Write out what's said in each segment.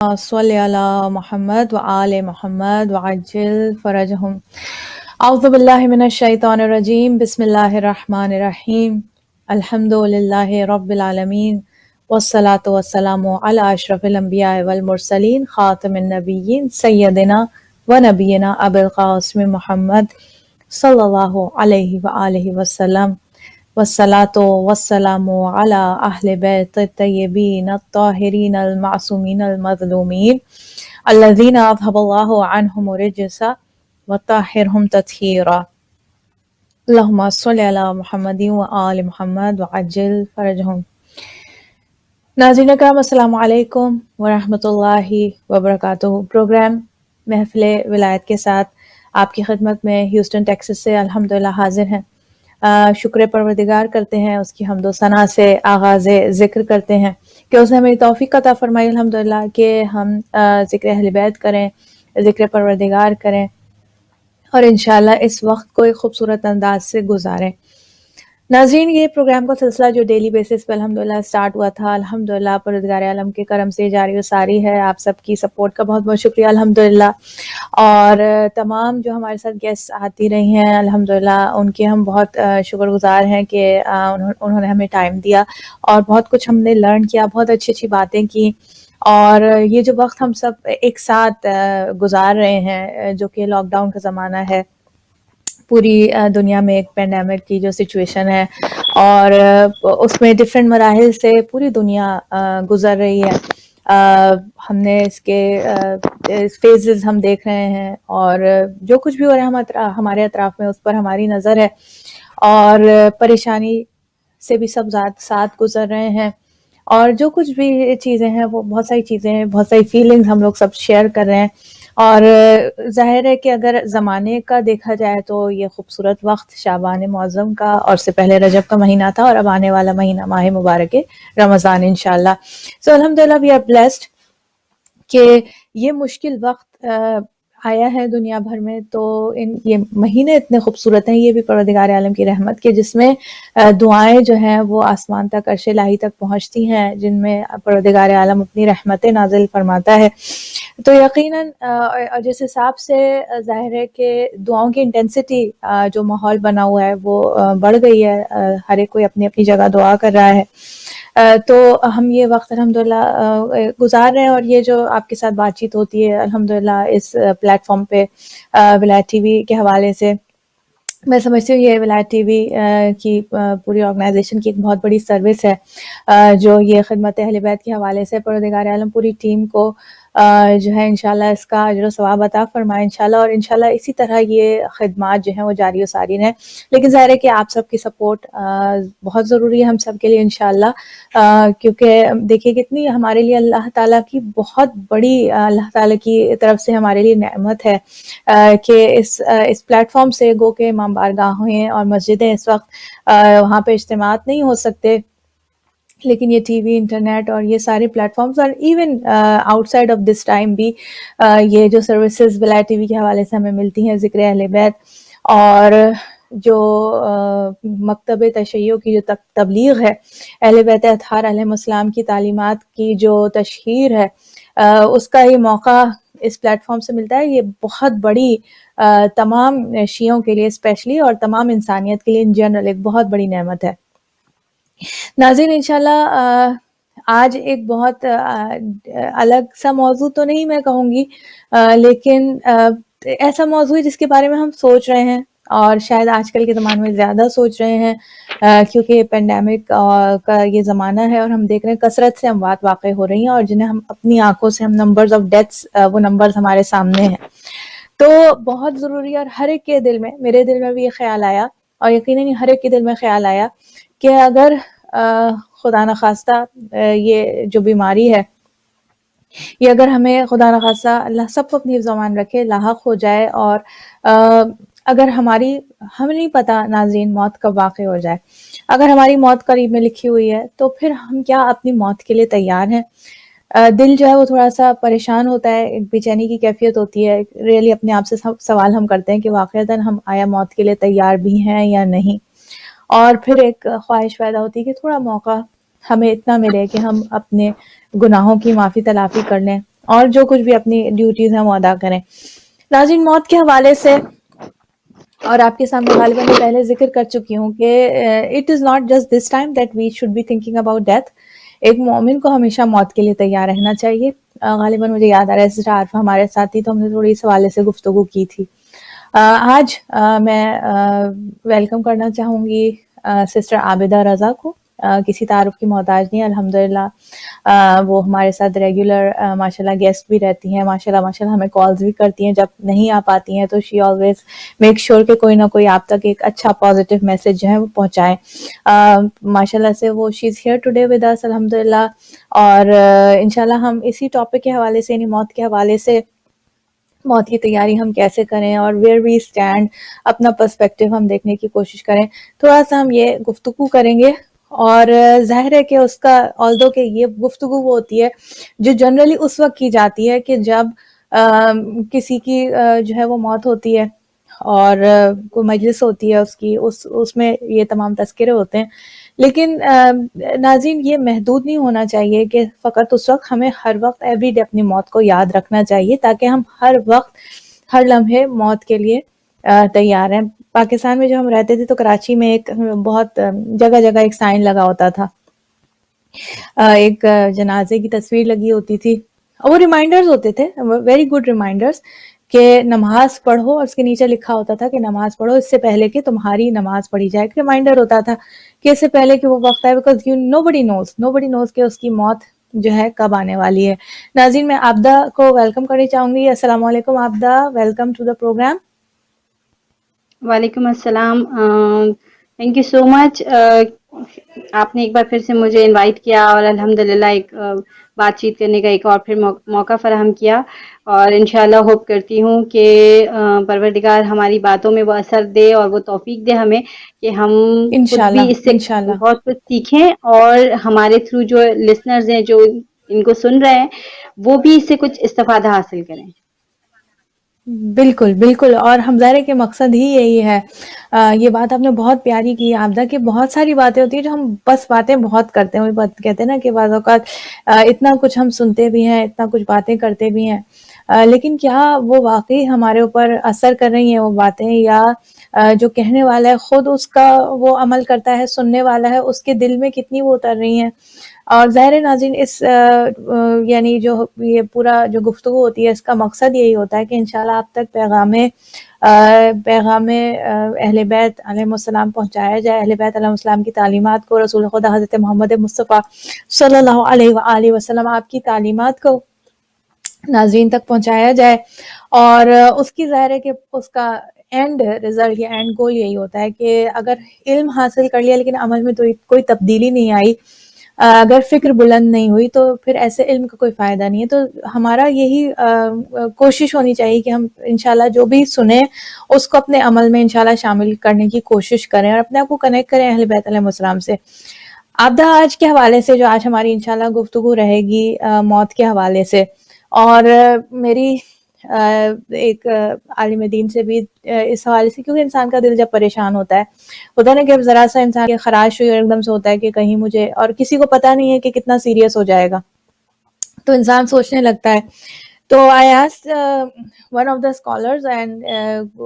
صلی علی محمد وآل محمد وعجل فرجهم اعوذ باللہ من الشیطان الرجیم بسم اللہ الرحمن الرحیم الحمد للہ رب العالمین والصلاة والسلام علی اشرف الانبیاء والمرسلین خاتم النبیین سیدنا و نبینا ابو القاسم محمد صلی اللہ علیہ وآلہ وسلم والصلاة والسلام علی اہل بیت الطیبین الطاہرین المعصومین المظلومین الذین اذھب اللہ عنہم الرجس وطہرہم تطہیرا اللہم صلی علی محمد وآل محمد وعجل فرجہم۔ ناظرین کرام السلام علیکم ورحمۃ اللہ وبرکاتہ۔ پروگرام محفل ولایت کے ساتھ آپ کی خدمت میں ہیوسٹن ٹیکسس سے الحمدللہ حاضر ہیں۔ شکر پروردگار کرتے ہیں، اس کی حمد و ثنا سے آغاز ذکر کرتے ہیں کہ اس نے ہمیں توفیق عطا فرمائی الحمدللہ کہ ہم ذکر اہل بیت کریں، ذکر پروردگار کریں اور انشاءاللہ اس وقت کو ایک خوبصورت انداز سے گزاریں۔ ناظرین، یہ پروگرام کا سلسلہ جو ڈیلی بیسس پہ الحمدللہ سٹارٹ ہوا تھا، الحمدللہ پروردگار عالم کے کرم سے جاری و ساری ہے۔ آپ سب کی سپورٹ کا بہت بہت شکریہ الحمدللہ، اور تمام جو ہمارے ساتھ گیسٹ آتی رہی ہیں الحمدللہ ان کے ہم بہت شکر گزار ہیں کہ انہوں نے ہمیں ٹائم دیا اور بہت کچھ ہم نے لرن کیا، بہت اچھی اچھی باتیں کی، اور یہ جو وقت ہم سب ایک ساتھ گزار رہے ہیں جو کہ لاک ڈاؤن کا زمانہ ہے، پوری دنیا میں ایک پینڈیمک کی جو سچویشن ہے اور اس میں ڈفرینٹ مراحل سے پوری دنیا گزر رہی ہے۔ ہم نے اس کے فیزز ہم دیکھ رہے ہیں اور جو کچھ بھی ہو رہا ہے ہمارے اطراف میں اس پر ہماری نظر ہے، اور پریشانی سے بھی سب ساتھ گزر رہے ہیں، اور جو کچھ بھی چیزیں ہیں وہ بہت ساری چیزیں ہیں، بہت ساری فیلنگز ہم لوگ سب شیئر کر رہے ہیں، اور ظاہر ہے کہ اگر زمانے کا دیکھا جائے تو یہ خوبصورت وقت شعبان معظم کا اور سے پہلے رجب کا مہینہ تھا، اور اب آنے والا مہینہ ماہ مبارک رمضان انشاءاللہ۔ سو الحمدللہ وی آر بلیسڈ کہ یہ مشکل وقت آیا ہے دنیا بھر میں، تو یہ مہینے اتنے خوبصورت ہیں، یہ بھی پروردگار عالم کی رحمت کے، جس میں دعائیں جو ہیں وہ آسمان تک عرش الہی تک پہنچتی ہیں، جن میں پروردگار عالم اپنی رحمتیں نازل فرماتا ہے۔ تو یقیناً جس حساب سے ظاہر ہے کہ دعاؤں کی انٹینسٹی جو ماحول بنا ہوا ہے وہ بڑھ گئی ہے، ہر ایک کوئی اپنی اپنی جگہ دعا کر رہا ہے، تو ہم یہ وقت الحمدللہ گزار رہے ہیں، اور یہ جو آپ کے ساتھ بات چیت ہوتی ہے الحمدللہ اس پلیٹ فارم پہ ولایت ٹی وی کے حوالے سے، میں سمجھتی ہوں یہ ولایت ٹی وی کی پوری آرگنائزیشن کی ایک بہت بڑی سروس ہے جو یہ خدمت اہل بیت کے حوالے سے پروردگار عالم پوری ٹیم کو جو ہے انشاءاللہ اس کا اجر و ثواب عطا فرمائے انشاءاللہ، اور انشاءاللہ اسی طرح یہ خدمات جو ہیں وہ جاری و ساری رہیں۔ لیکن ظاہر ہے کہ آپ سب کی سپورٹ بہت ضروری ہے ہم سب کے لیے انشاءاللہ، کیونکہ دیکھیے کتنی ہمارے لیے اللہ تعالیٰ کی بہت بڑی اللہ تعالیٰ کی طرف سے ہمارے لیے نعمت ہے کہ اس پلیٹ فارم سے گو کہ امام بارگاہیں اور مسجدیں اس وقت وہاں پہ اجتماعات نہیں ہو سکتے، لیکن یہ ٹی وی، انٹرنیٹ اور یہ سارے پلیٹ فارمز، اور even out side of this time بھی یہ جو سروسز ولایت ٹی وی کے حوالے سے ہمیں ملتی ہیں، ذکر اہل بیت اور جو مکتب تشیع کی جو تبلیغ ہے، اہل بیت اطہار علیہم السلام کی تعلیمات کی جو تشہیر ہے، اس کا یہ موقع اس پلیٹ فارم سے ملتا ہے۔ یہ بہت بڑی تمام شیعوں کے لیے اسپیشلی اور تمام انسانیت کے لیے ان جنرل ایک بہت بڑی نعمت ہے۔ ناظرین، انشاءاللہ آج ایک بہت الگ سا موضوع تو نہیں میں کہوں گی، لیکن ایسا موضوع ہے جس کے بارے میں ہم سوچ رہے ہیں، اور شاید آج کل کے زمانے میں زیادہ سوچ رہے ہیں کیونکہ یہ پینڈیمک کا یہ زمانہ ہے، اور ہم دیکھ رہے ہیں کثرت سے اموات واقع ہو رہی ہیں، اور جنہیں ہم اپنی آنکھوں سے ہم نمبرز آف ڈیتھس وہ نمبرز ہمارے سامنے ہیں۔ تو بہت ضروری ہے، اور ہر ایک کے دل میں، میرے دل میں بھی یہ خیال آیا، اور یقیناً ہر ایک کے دل میں خیال آیا کہ اگر خدا نخواستہ یہ جو بیماری ہے، یہ اگر ہمیں خدا نخواستہ اللہ سب کو اپنی حفظ و امان رکھے لاحق ہو جائے، اور اگر ہمیں نہیں پتہ ناظرین موت کب واقع ہو جائے، اگر ہماری موت قریب میں لکھی ہوئی ہے تو پھر ہم کیا اپنی موت کے لیے تیار ہیں؟ دل جو ہے وہ تھوڑا سا پریشان ہوتا ہے، ایک بے چینی کی کیفیت ہوتی ہے، ریئلی اپنے آپ سے سوال ہم کرتے ہیں کہ واقعتاً ہم آیا موت کے لیے تیار بھی ہیں یا نہیں، اور پھر ایک خواہش پیدا ہوتی ہے کہ تھوڑا موقع ہمیں اتنا ملے کہ ہم اپنے گناہوں کی معافی تلافی کر لیں، اور جو کچھ بھی اپنی ڈیوٹیز ہیں وہ ادا کریں. ناظرین، موت کے حوالے سے اور آپ کے سامنے غالباً میں پہلے ذکر کر چکی ہوں کہ it is not just this time that we should be thinking about death. ایک مومن کو ہمیشہ موت کے لیے تیار رہنا چاہیے. غالباً مجھے یاد آ رہا ہے سسٹر عارفہ ہمارے ساتھ تھی تو ہم نے تھوڑی اس حوالے سے گفتگو کی تھی. آج میں ویلکم کرنا چاہوں گی سسٹر عابدہ رضا کو. کسی تعارف کی محتاج نہیں، الحمدللہ وہ ہمارے ساتھ ریگولر ماشاءاللہ گیسٹ بھی رہتی ہیں. ماشاءاللہ ہمیں کالز بھی کرتی ہیں، جب نہیں آ پاتی ہیں تو شی آلویز میک شیور کہ کوئی نہ کوئی آپ تک ایک اچھا پازیٹیو میسج جو ہے وہ پہنچائیں. ماشاءاللہ سے وہ she is here today with us الحمدللہ. اور انشاءاللہ ہم اسی ٹاپک کے حوالے سے، یعنی موت کے حوالے سے، موت کی تیاری ہم کیسے کریں اور ویئر وی اسٹینڈ، اپنا پرسپیکٹیو ہم دیکھنے کی کوشش کریں. تھوڑا سا ہم یہ گفتگو کریں گے. اور ظاہر ہے کہ اس کا although کہ یہ گفتگو وہ ہوتی ہے جو جنرلی اس وقت کی جاتی ہے کہ جب کسی کی جو ہے وہ موت ہوتی ہے اور کوئی مجلس ہوتی ہے اس کی، اس میں یہ تمام تذکرے ہوتے ہیں. لیکن ناظرین، یہ محدود نہیں ہونا چاہیے کہ فقط اس وقت، ہمیں ہر وقت ایوری ڈے اپنی موت کو یاد رکھنا چاہیے تاکہ ہم ہر وقت ہر لمحے موت کے لیے تیار ہیں. پاکستان میں جو ہم رہتے تھے تو کراچی میں ایک بہت جگہ جگہ ایک سائن لگا ہوتا تھا، ایک جنازے کی تصویر لگی ہوتی تھی. وہ ریمائنڈرز ہوتے تھے، ویری گڈ ریمائنڈرز، کہ نماز پڑھو، اور اس کے نیچے لکھا ہوتا تھا کہ نماز پڑھو اس سے پہلے کہ تمہاری نماز پڑھی جائے. ایک ریمائنڈر ہوتا تھا کہ اس سے پہلے کہ وہ وقت آئے، بیکاز نو بڈی نوز کہ اس کی موت جو ہے کب آنے والی ہے. ناظرین، میں عابدہ کو ویلکم کرنی چاہوں گی. السلام علیکم Abida, welcome to the program. وعلیکم السلام. Thank you so much. آپ نے ایک بار پھر سے مجھے انوائٹ کیا اور الحمدللہ ایک بات چیت کرنے کا ایک اور پھر موقع فراہم کیا. اور انشاءاللہ ہوپ کرتی ہوں کہ پروردگار ہماری باتوں میں وہ اثر دے اور وہ توفیق دے ہمیں کہ ہم خود انشاءاللہ بھی اس سے انشاءاللہ بہت کچھ سیکھیں، اور ہمارے تھرو جو لسنرز ہیں جو ان کو سن رہے ہیں وہ بھی اس سے کچھ استفادہ حاصل کریں. بالکل بالکل، اور ہم ظاہر کے مقصد ہی یہی ہے. یہ بات آپ نے بہت پیاری کی عابدہ، کہ بہت ساری باتیں ہوتی ہیں جو ہم بس باتیں بہت کرتے ہیں. وہ بات کہتے ہیں نا کہ بعض اوقات اتنا کچھ ہم سنتے بھی ہیں، اتنا کچھ باتیں کرتے بھی ہیں، لیکن کیا وہ واقعی ہمارے اوپر اثر کر رہی ہیں وہ باتیں، یا جو کہنے والا ہے خود اس کا وہ عمل کرتا ہے، سننے والا ہے اس کے دل میں کتنی وہ اتر رہی ہیں. اور ظاہر ناظرین، اس یعنی جو یہ پورا جو گفتگو ہوتی ہے اس کا مقصد یہی ہوتا ہے کہ انشاءاللہ آپ تک پیغام اہل بیت علیہ السلام پہنچایا جائے، اہل بیت علیہ السلام کی تعلیمات کو، رسول خدا حضرت محمد مصطفیٰ صلی اللہ علیہ وآلہ وسلم آپ کی تعلیمات کو ناظرین تک پہنچایا جائے. اور اس کی ظاہر ہے کہ اس کا اینڈ رزلٹ یا اینڈ گول یہی ہوتا ہے کہ اگر علم حاصل کر لیا لیکن عمل میں تو کوئی تبدیلی نہیں آئی، اگر فکر بلند نہیں ہوئی، تو پھر ایسے علم کا کوئی فائدہ نہیں ہے. تو ہمارا یہی کوشش ہونی چاہیے کہ ہم انشاءاللہ جو بھی سنیں اس کو اپنے عمل میں انشاءاللہ شامل کرنے کی کوشش کریں اور اپنے آپ کو کنیکٹ کریں اہل بیت علیہ السلام سے. عابدہ، آج کے حوالے سے جو آج ہماری انشاءاللہ گفتگو رہے گی موت کے حوالے سے، اور میری ایک عالم دین سے بھی اس حوالے سے، کیونکہ انسان کا دل جب پریشان ہوتا ہے نا کہ ذرا سا انسان کی خراش ہوئی اور ایک دم سے ہوتا ہے کہ کہیں مجھے، اور کسی کو پتہ نہیں ہے کہ کتنا سیریس ہو جائے گا، تو انسان سوچنے لگتا ہے. تو I asked one of the scholars and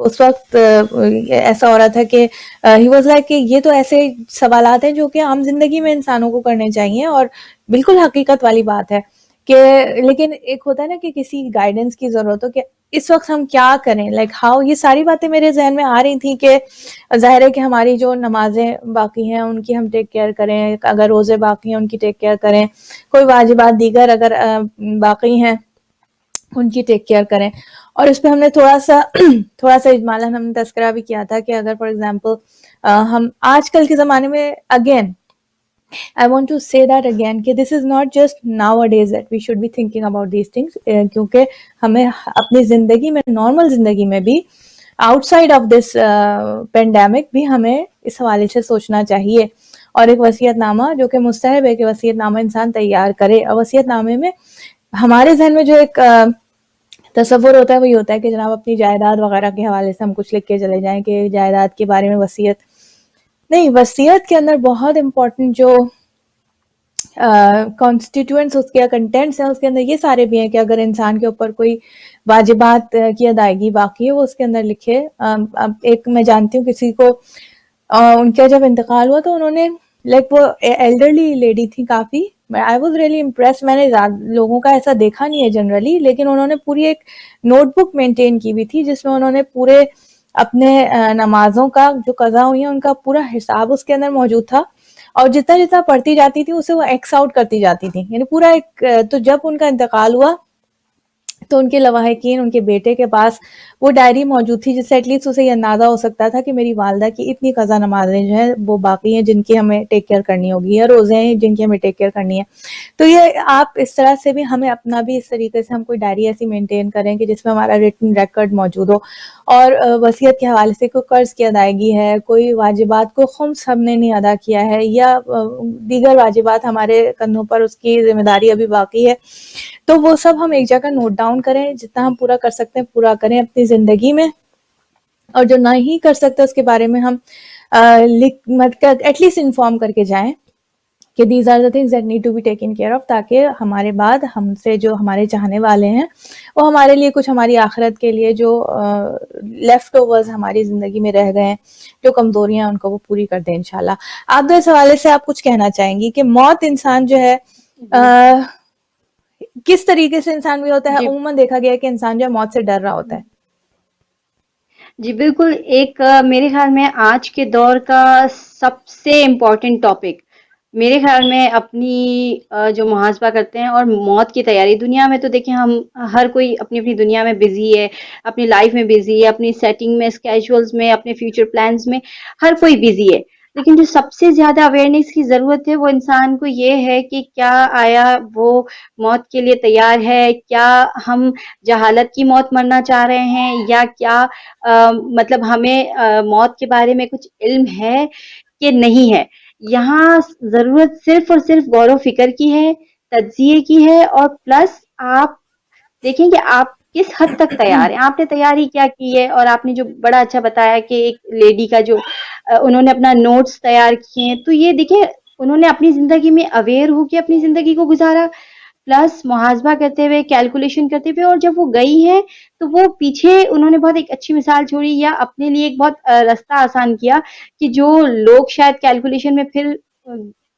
اس وقت ایسا ہو رہا تھا کہ he was like کہ یہ تو ایسے سوالات ہیں جو کہ عام زندگی میں انسانوں کو کرنے چاہیے، اور بالکل حقیقت والی بات ہے کہ، لیکن ایک ہوتا ہے نا کہ کسی گائیڈنس کی ضرورت ہو کہ اس وقت ہم کیا کریں، لائک ہاؤ. یہ ساری باتیں میرے ذہن میں آ رہی تھیں کہ ظاہر ہے کہ ہماری جو نمازیں باقی ہیں ان کی ہم ٹیک کیئر کریں، اگر روزے باقی ہیں ان کی ٹیک کیئر کریں، کوئی واجبات دیگر اگر باقی ہیں ان کی ٹیک کیئر کریں. اور اس پہ ہم نے تھوڑا سا اجمالاً ہم نے تذکرہ بھی کیا تھا کہ اگر فار ایگزامپل ہم آج کل کے زمانے میں، again I want to say that again کہ this is not just nowadays that we should be thinking about these things، کیونکہ ہمیں اپنی زندگی میں، نارمل زندگی میں بھی، out side of this pandemic بھی ہمیں اس حوالے سے سوچنا چاہیے. اور ایک وصیت نامہ جو کہ مستحب ہے کہ وصیت نامہ انسان تیار کرے، اور وصیت نامے میں ہمارے ذہن میں جو ایک تصور ہوتا ہے وہی ہوتا ہے کہ جناب اپنی جائیداد وغیرہ کے حوالے سے ہم کچھ لکھ کے چلے جائیں کہ جائیداد کے بارے میں وصیت نہیں. وصیت کے اندر بہت امپورٹنٹ جو کانسٹیٹیوئنٹس اس کے کنٹینٹس ہیں اس کے اندر یہ سارے بھی ہیں کہ اگر انسان کے اوپر کوئی واجبات کی ادائیگی باقی ہے وہ اس کے اندر لکھے. اب ایک میں جانتی ہوں کسی کو ان کا جب انتقال ہوا تو انہوں نے لائک وہ ایلڈرلی لیڈی تھی کافی, آئی واز ریئلی امپریس, میں نے لوگوں کا ایسا دیکھا نہیں ہے جنرلی, لیکن انہوں نے پوری ایک نوٹ بک مینٹین کی ہوئی تھی جس میں انہوں نے پورے اپنے نمازوں کا جو قضا ہوئی ہیں ان کا پورا حساب اس کے اندر موجود تھا, اور جتنا جتنا پڑھتی جاتی تھی اسے وہ ایکس آؤٹ کرتی جاتی تھی, یعنی پورا ایک. تو جب ان کا انتقال ہوا تو ان کے لواحقین, ان کے بیٹے کے پاس وہ ڈائری موجود تھی جس سے ایٹ لیسٹ اسے یہ اندازہ ہو سکتا تھا کہ میری والدہ کی اتنی قضا نمازیں جو ہیں وہ باقی ہیں جن کی ہمیں ٹیک کیئر کرنی ہوگی, یا روزے ہیں جن کی ہمیں ٹیک کیئر کرنی ہے. تو یہ آپ اس طرح سے بھی ہمیں اپنا بھی اس طریقے سے ہم کوئی ڈائری ایسی مینٹین کریں کہ جس میں ہمارا ریٹن ریکارڈ موجود ہو, اور وصیت کے حوالے سے کوئی قرض کی ادائیگی ہے, کوئی واجبات کو خمس ہم نے نہیں ادا کیا ہے, یا دیگر واجبات ہمارے کندھوں پر اس کی ذمہ داری ابھی باقی ہے, تو وہ سب ہم ایک جگہ نوٹ ڈاؤن کریں, جتنا ہم پورا کر سکتے ہیں پورا کریں اپنی زندگی میں, اور جو نہیں کر سکتے اس کے بارے میں ہم ایٹ لیسٹ انفارم کر کے جائیں کہ these are the things that need to be taken care of, تاکہ ہمارے بعد ہم سے جو ہمارے چاہنے والے ہیں وہ ہمارے لیے کچھ ہماری آخرت کے لیے جو لیفٹ اوورز ہماری زندگی میں رہ گئے ہیں, جو کمزوریاں ان کو وہ پوری کر دیں انشاءاللہ. آپ اس حوالے سے آپ کچھ کہنا چاہیں گی کہ موت انسان جو ہے کس طریقے سے انسان بھی ہوتا ہے؟ جی عموماً دیکھا گیا ہے کہ انسان جو ہے موت سے ڈر رہا ہوتا ہے. جی بالکل. ایک میرے خیال میں آج کے دور کا سب سے امپورٹنٹ ٹاپک میرے خیال میں اپنی جو محاسبہ کرتے ہیں اور موت کی تیاری. دنیا میں تو دیکھیں ہم ہر کوئی اپنی اپنی دنیا میں بزی ہے, اپنی لائف میں بزی ہے, اپنی سیٹنگ میں, اسکیجولز میں, اپنے فیوچر پلانز میں ہر کوئی بزی ہے. لیکن جو سب سے زیادہ اویئرنیس کی ضرورت ہے وہ انسان کو یہ ہے کہ کیا آیا وہ موت کے لیے تیار ہے, کیا ہم جہالت کی موت مرنا چاہ رہے ہیں, یا کیا مطلب ہمیں موت کے بارے میں کچھ علم ہے کہ نہیں ہے. یہاں ضرورت صرف اور صرف غور و فکر کی ہے, تجزیے کی ہے, اور پلس آپ دیکھیں کہ آپ کس حد تک تیار ہیں, آپ نے تیاری کیا کی ہے. اور آپ نے جو بڑا اچھا بتایا کہ ایک لیڈی کا جو انہوں نے اپنا نوٹس تیار کیے ہیں, تو یہ دیکھیں انہوں نے اپنی زندگی میں اویئر ہو کے اپنی زندگی کو گزارا, پلس محاسبہ کرتے ہوئے, کیلکولیشن کرتے ہوئے, اور جب وہ گئی ہیں تو وہ پیچھے انہوں نے بہت ایک اچھی مثال چھوڑی, یا اپنے لیے ایک بہت راستہ آسان کیا کہ جو لوگ شاید کیلکولیشن میں پھر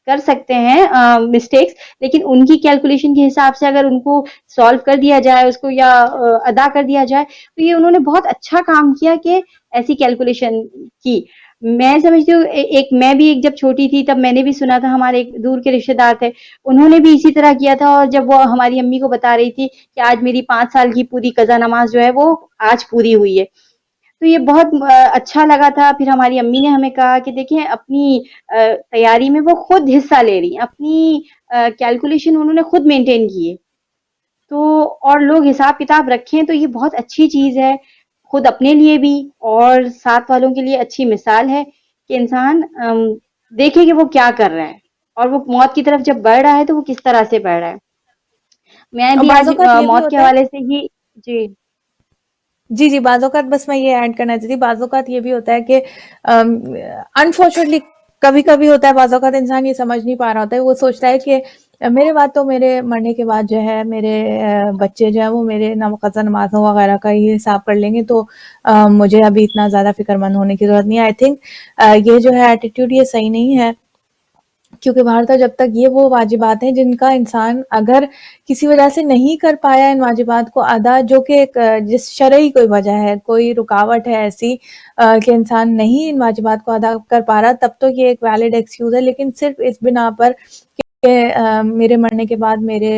کر سکتے ہیں مسٹیکس, لیکن ان کی کیلکولیشن کے حساب سے اگر ان کو سالو کر دیا جائے اس کو, یا ادا کر دیا جائے, تو یہ انہوں نے بہت اچھا کام کیا کہ ایسی کیلکولیشن کی. میں سمجھتی ہوں میں بھی ایک جب چھوٹی تھی تب میں نے بھی سنا تھا, ہمارے ایک دور کے رشتے دار تھے, انہوں نے بھی اسی طرح کیا تھا, اور جب وہ ہماری امی کو بتا رہی تھی کہ آج میری 5 سال کی پوری قضا نماز جو ہے وہ آج پوری ہوئی ہے, تو یہ بہت اچھا لگا تھا. پھر ہماری امی نے ہمیں کہا کہ دیکھیں اپنی تیاری میں وہ خود حصہ لے رہی ہیں, اپنی کیلکولیشن انہوں نے خود مینٹین کی ہے, تو اور لوگ حساب کتاب رکھیں تو یہ بہت اچھی چیز ہے, خود اپنے لیے بھی اور ساتھ والوں کے لیے اچھی مثال ہے کہ انسان دیکھے کہ وہ کیا کر رہا ہے, اور وہ موت کی طرف جب بڑھ رہا ہے تو وہ کس طرح سے بڑھ رہا ہے. میں اور بھی بعض آج اوقات یہ بھی موت کے ہوتا ہے, حوالے سے ہی جی جی بعض اوقات بس میں یہ ایڈ کرنا چاہتی تھی, بعض اوقات یہ بھی ہوتا ہے کہ انفارچونیٹلی کبھی کبھی ہوتا ہے, بعض اوقات انسان یہ سمجھ نہیں پا رہا ہوتا ہے, وہ سوچتا ہے کہ میرے بعد تو میرے مرنے کے بعد جو ہے میرے بچے جو ہیں وہ میرے قضا نمازوں وغیرہ کا ہی حساب کر لیں گے, تو مجھے ابھی اتنا زیادہ فکر مند ہونے کی ضرورت نہیں ہے. آئی تھنک یہ جو ہے ایٹیٹیوڈ یہ صحیح نہیں ہے, کیونکہ باہر تو جب تک یہ وہ واجبات ہیں جن کا انسان اگر کسی وجہ سے نہیں کر پایا ان واجبات کو ادا, جو کہ جس شرعی کوئی وجہ ہے, کوئی رکاوٹ ہے ایسی کہ انسان نہیں ان واجبات کو ادا کر پا رہا, تب تو یہ ایک ویلڈ ایکسکیوز ہے. لیکن صرف اس بنا پر کہ میرے مرنے کے بعد میرے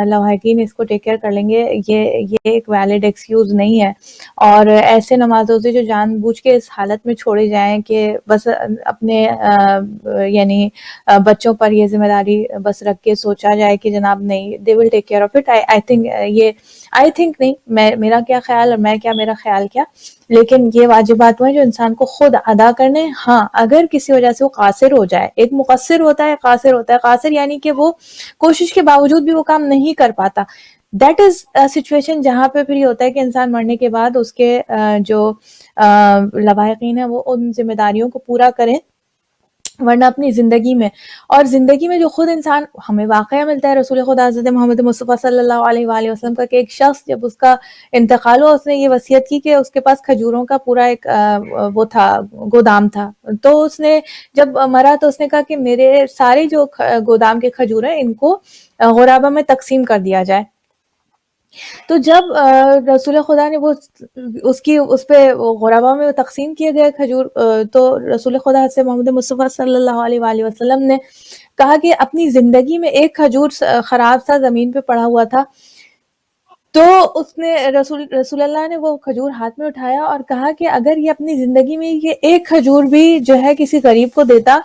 لواحقین اس کو ٹیک کیئر کر لیں گے, یہ ایک ویلڈ ایکسکیوز نہیں ہے. اور ایسے نماز روزے جو جان بوجھ کے اس حالت میں چھوڑے جائیں کہ بس اپنے یعنی بچوں پر یہ ذمہ داری بس رکھ کے سوچا جائے کہ جناب نہیں they will take care of it. I think نہیں, میرا کیا خیال اور میں کیا میرا خیال کیا, لیکن یہ واجبات ہیں جو انسان کو خود ادا کرنے. ہاں اگر کسی وجہ سے وہ قاصر ہو جائے, ایک مقصر ہوتا ہے, قاصر ہوتا ہے. قاصر یعنی کہ وہ کوشش کے باوجود بھی وہ کام نہیں کر پاتا, دیٹ از سچویشن جہاں پہ پھر یہ ہوتا ہے کہ انسان مرنے کے بعد اس کے جو لواحقین ہیں وہ ان ذمہ داریوں کو پورا کریں ورنہ اپنی زندگی میں، اور زندگی میں جو خود انسان، ہمیں واقعہ ملتا ہے رسول خدا حضرت محمد مصطفیٰ صلی اللہ علیہ وآلہ وسلم کا، کہ ایک شخص جب اس کا انتقال ہوا، اس نے یہ وصیت کی کہ اس کے پاس کھجوروں کا پورا ایک وہ تھا، گودام تھا. تو اس نے جب مرا تو اس نے کہا کہ میرے سارے جو گودام کے کھجور ہیں ان کو غرابہ میں تقسیم کر دیا جائے. تو جب رسول خدا نے وہ اس پہ غربا میں تقسیم کیے گئے کھجور، تو رسول خدا سے محمد مصطفیٰ صلی اللہ علیہ وآلہ وسلم نے کہا کہ اپنی زندگی میں ایک کھجور خراب سا زمین پہ پڑا ہوا تھا، تو اس نے رسول اللہ نے وہ کھجور ہاتھ میں اٹھایا اور کہا کہ اگر یہ اپنی زندگی میں یہ ایک کھجور بھی جو ہے کسی غریب کو دیتا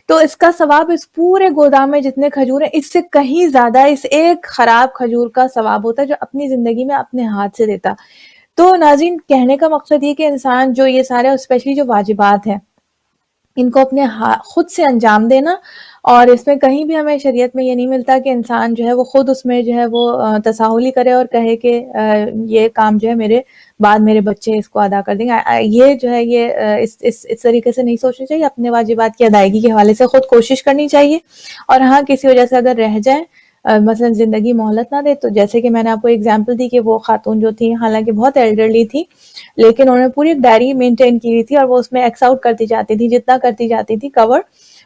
تو اس کا ثواب اس پورے گودام میں جتنے کھجور ہیں اس سے کہیں زیادہ اس ایک خراب کھجور کا ثواب ہوتا جو اپنی زندگی میں اپنے ہاتھ سے دیتا. تو ناظرین، کہنے کا مقصد یہ کہ انسان جو یہ سارے اسپیشلی جو واجبات ہیں ان کو اپنے خود سے انجام دینا، اور اس میں کہیں بھی ہمیں شریعت میں یہ نہیں ملتا کہ انسان جو ہے وہ خود اس میں جو ہے وہ تساہلی کرے اور کہے کہ یہ کام جو ہے میرے بعد میرے بچے اس کو ادا کر دیں گے. یہ جو ہے یہ اس طریقے سے نہیں سوچنا چاہیے. اپنے واجبات کی ادائیگی کے حوالے سے خود کوشش کرنی چاہیے، اور ہاں کسی وجہ سے اگر رہ جائیں، مثلا زندگی مہلت نہ دے، تو جیسے کہ میں نے آپ کو ایگزامپل دی کہ وہ خاتون جو تھی حالانکہ بہت ایلڈرلی تھی، لیکن انہوں نے پوری ایک ڈائری مینٹین کی ہوئی تھی اور وہ اس میں ایکس آؤٹ کرتی جاتی تھی، جتنا کرتی جاتی تھی کور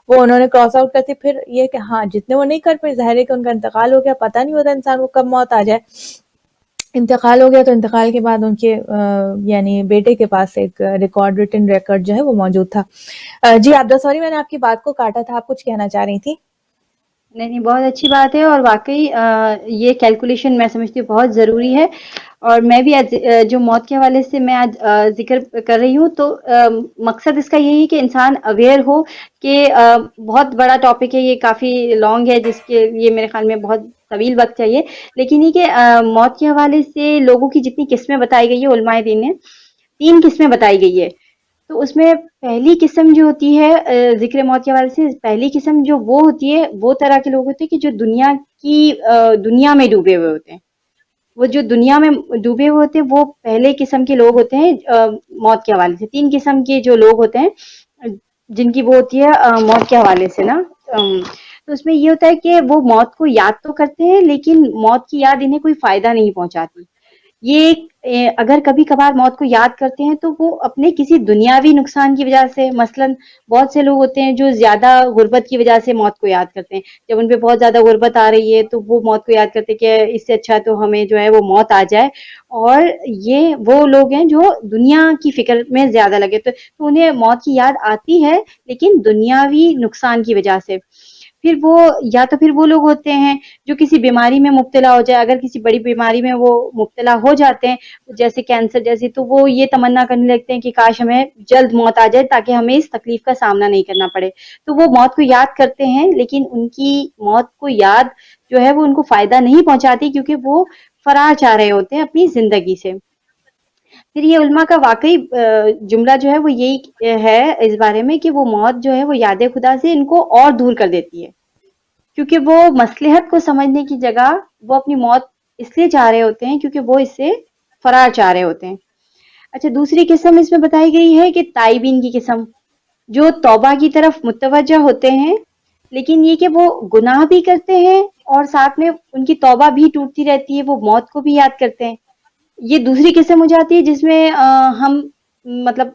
وہ انہوں نے کراس آؤٹ کرتی. پھر یہ کہ ہاں جتنے وہ نہیں کر پائے، ظاہر ہے کہ ان کا انتقال ہو گیا، پتہ نہیں ہوتا انسان کو کب موت آ جائے. انتقال ہو گیا تو انتقال کے بعد ان کے یعنی بیٹے کے پاس ایک ریکارڈ، ریٹن ریکارڈ جو ہے وہ موجود تھا. جی عبدہ، سوری میں نے آپ کی بات کو کاٹا تھا، آپ کچھ کہنا چاہ رہی تھی. نہیں، بہت اچھی بات ہے، اور واقعی یہ کیلکولیشن میں سمجھتی ہوں بہت ضروری ہے. اور میں بھی آج جو موت کے حوالے سے میں آج ذکر کر رہی ہوں، تو مقصد اس کا یہی ہے کہ انسان اویئر ہو کہ بہت بڑا ٹاپک ہے یہ، کافی لانگ ہے، جس کے لیے میرے خیال میں بہت طویل وقت چاہیے. لیکن یہ کہ موت کے حوالے سے لوگوں کی جتنی قسمیں بتائی گئی ہے، علماء دین نے 3 قسمیں بتائی گئی ہے. تو اس میں پہلی قسم جو ہوتی ہے ذکر موت کے حوالے سے، پہلی قسم جو وہ ہوتی ہے، وہ طرح کے لوگ ہوتے ہیں کہ جو دنیا میں ڈوبے ہوئے ہوتے ہیں. وہ جو دنیا میں ڈوبے ہوئے ہوتے ہیں وہ پہلے قسم کے لوگ ہوتے ہیں موت کے حوالے سے. 3 قسم کے جو لوگ ہوتے ہیں جن کی وہ ہوتی ہے موت کے حوالے سے نا، تو اس میں یہ ہوتا ہے کہ وہ موت کو یاد تو کرتے ہیں، لیکن موت کی یاد انہیں کوئی فائدہ نہیں پہنچاتی. یہ اگر کبھی کبھار موت کو یاد کرتے ہیں تو وہ اپنے کسی دنیاوی نقصان کی وجہ سے، مثلا بہت سے لوگ ہوتے ہیں جو زیادہ غربت کی وجہ سے موت کو یاد کرتے ہیں. جب ان پہ بہت زیادہ غربت آ رہی ہے تو وہ موت کو یاد کرتے ہیں کہ اس سے اچھا تو ہمیں جو ہے وہ موت آ جائے. اور یہ وہ لوگ ہیں جو دنیا کی فکر میں زیادہ لگے، تو انہیں موت کی یاد آتی ہے لیکن دنیاوی نقصان کی وجہ سے. پھر وہ یا تو پھر وہ لوگ ہوتے ہیں جو کسی بیماری میں مبتلا ہو جائے، اگر کسی بڑی بیماری میں وہ مبتلا ہو جاتے ہیں جیسے کینسر جیسی، تو وہ یہ تمنا کرنے لگتے ہیں کہ کاش ہمیں جلد موت آ جائے تاکہ ہمیں اس تکلیف کا سامنا نہیں کرنا پڑے. تو وہ موت کو یاد کرتے ہیں، لیکن ان کی موت کو یاد جو ہے وہ ان کو فائدہ نہیں پہنچاتی، کیونکہ وہ فرار چاہ رہے ہوتے ہیں اپنی زندگی سے. پھر یہ علماء کا واقعی جملہ جو ہے وہ یہی ہے اس بارے میں کہ وہ موت جو ہے وہ یاد خدا سے ان کو اور دور کر دیتی ہے، کیونکہ وہ مصلحت کو سمجھنے کی جگہ وہ اپنی موت اس لیے چاہ رہے ہوتے ہیں کیونکہ وہ اس سے فرار چاہ رہے ہوتے ہیں. اچھا، دوسری قسم اس میں بتائی گئی ہے کہ تائبین کی قسم، جو توبہ کی طرف متوجہ ہوتے ہیں، لیکن یہ کہ وہ گناہ بھی کرتے ہیں اور ساتھ میں ان کی توبہ بھی ٹوٹتی رہتی ہے، وہ موت کو بھی یاد کرتے ہیں. یہ دوسری قسم ہو جاتی ہے جس میں ہم مطلب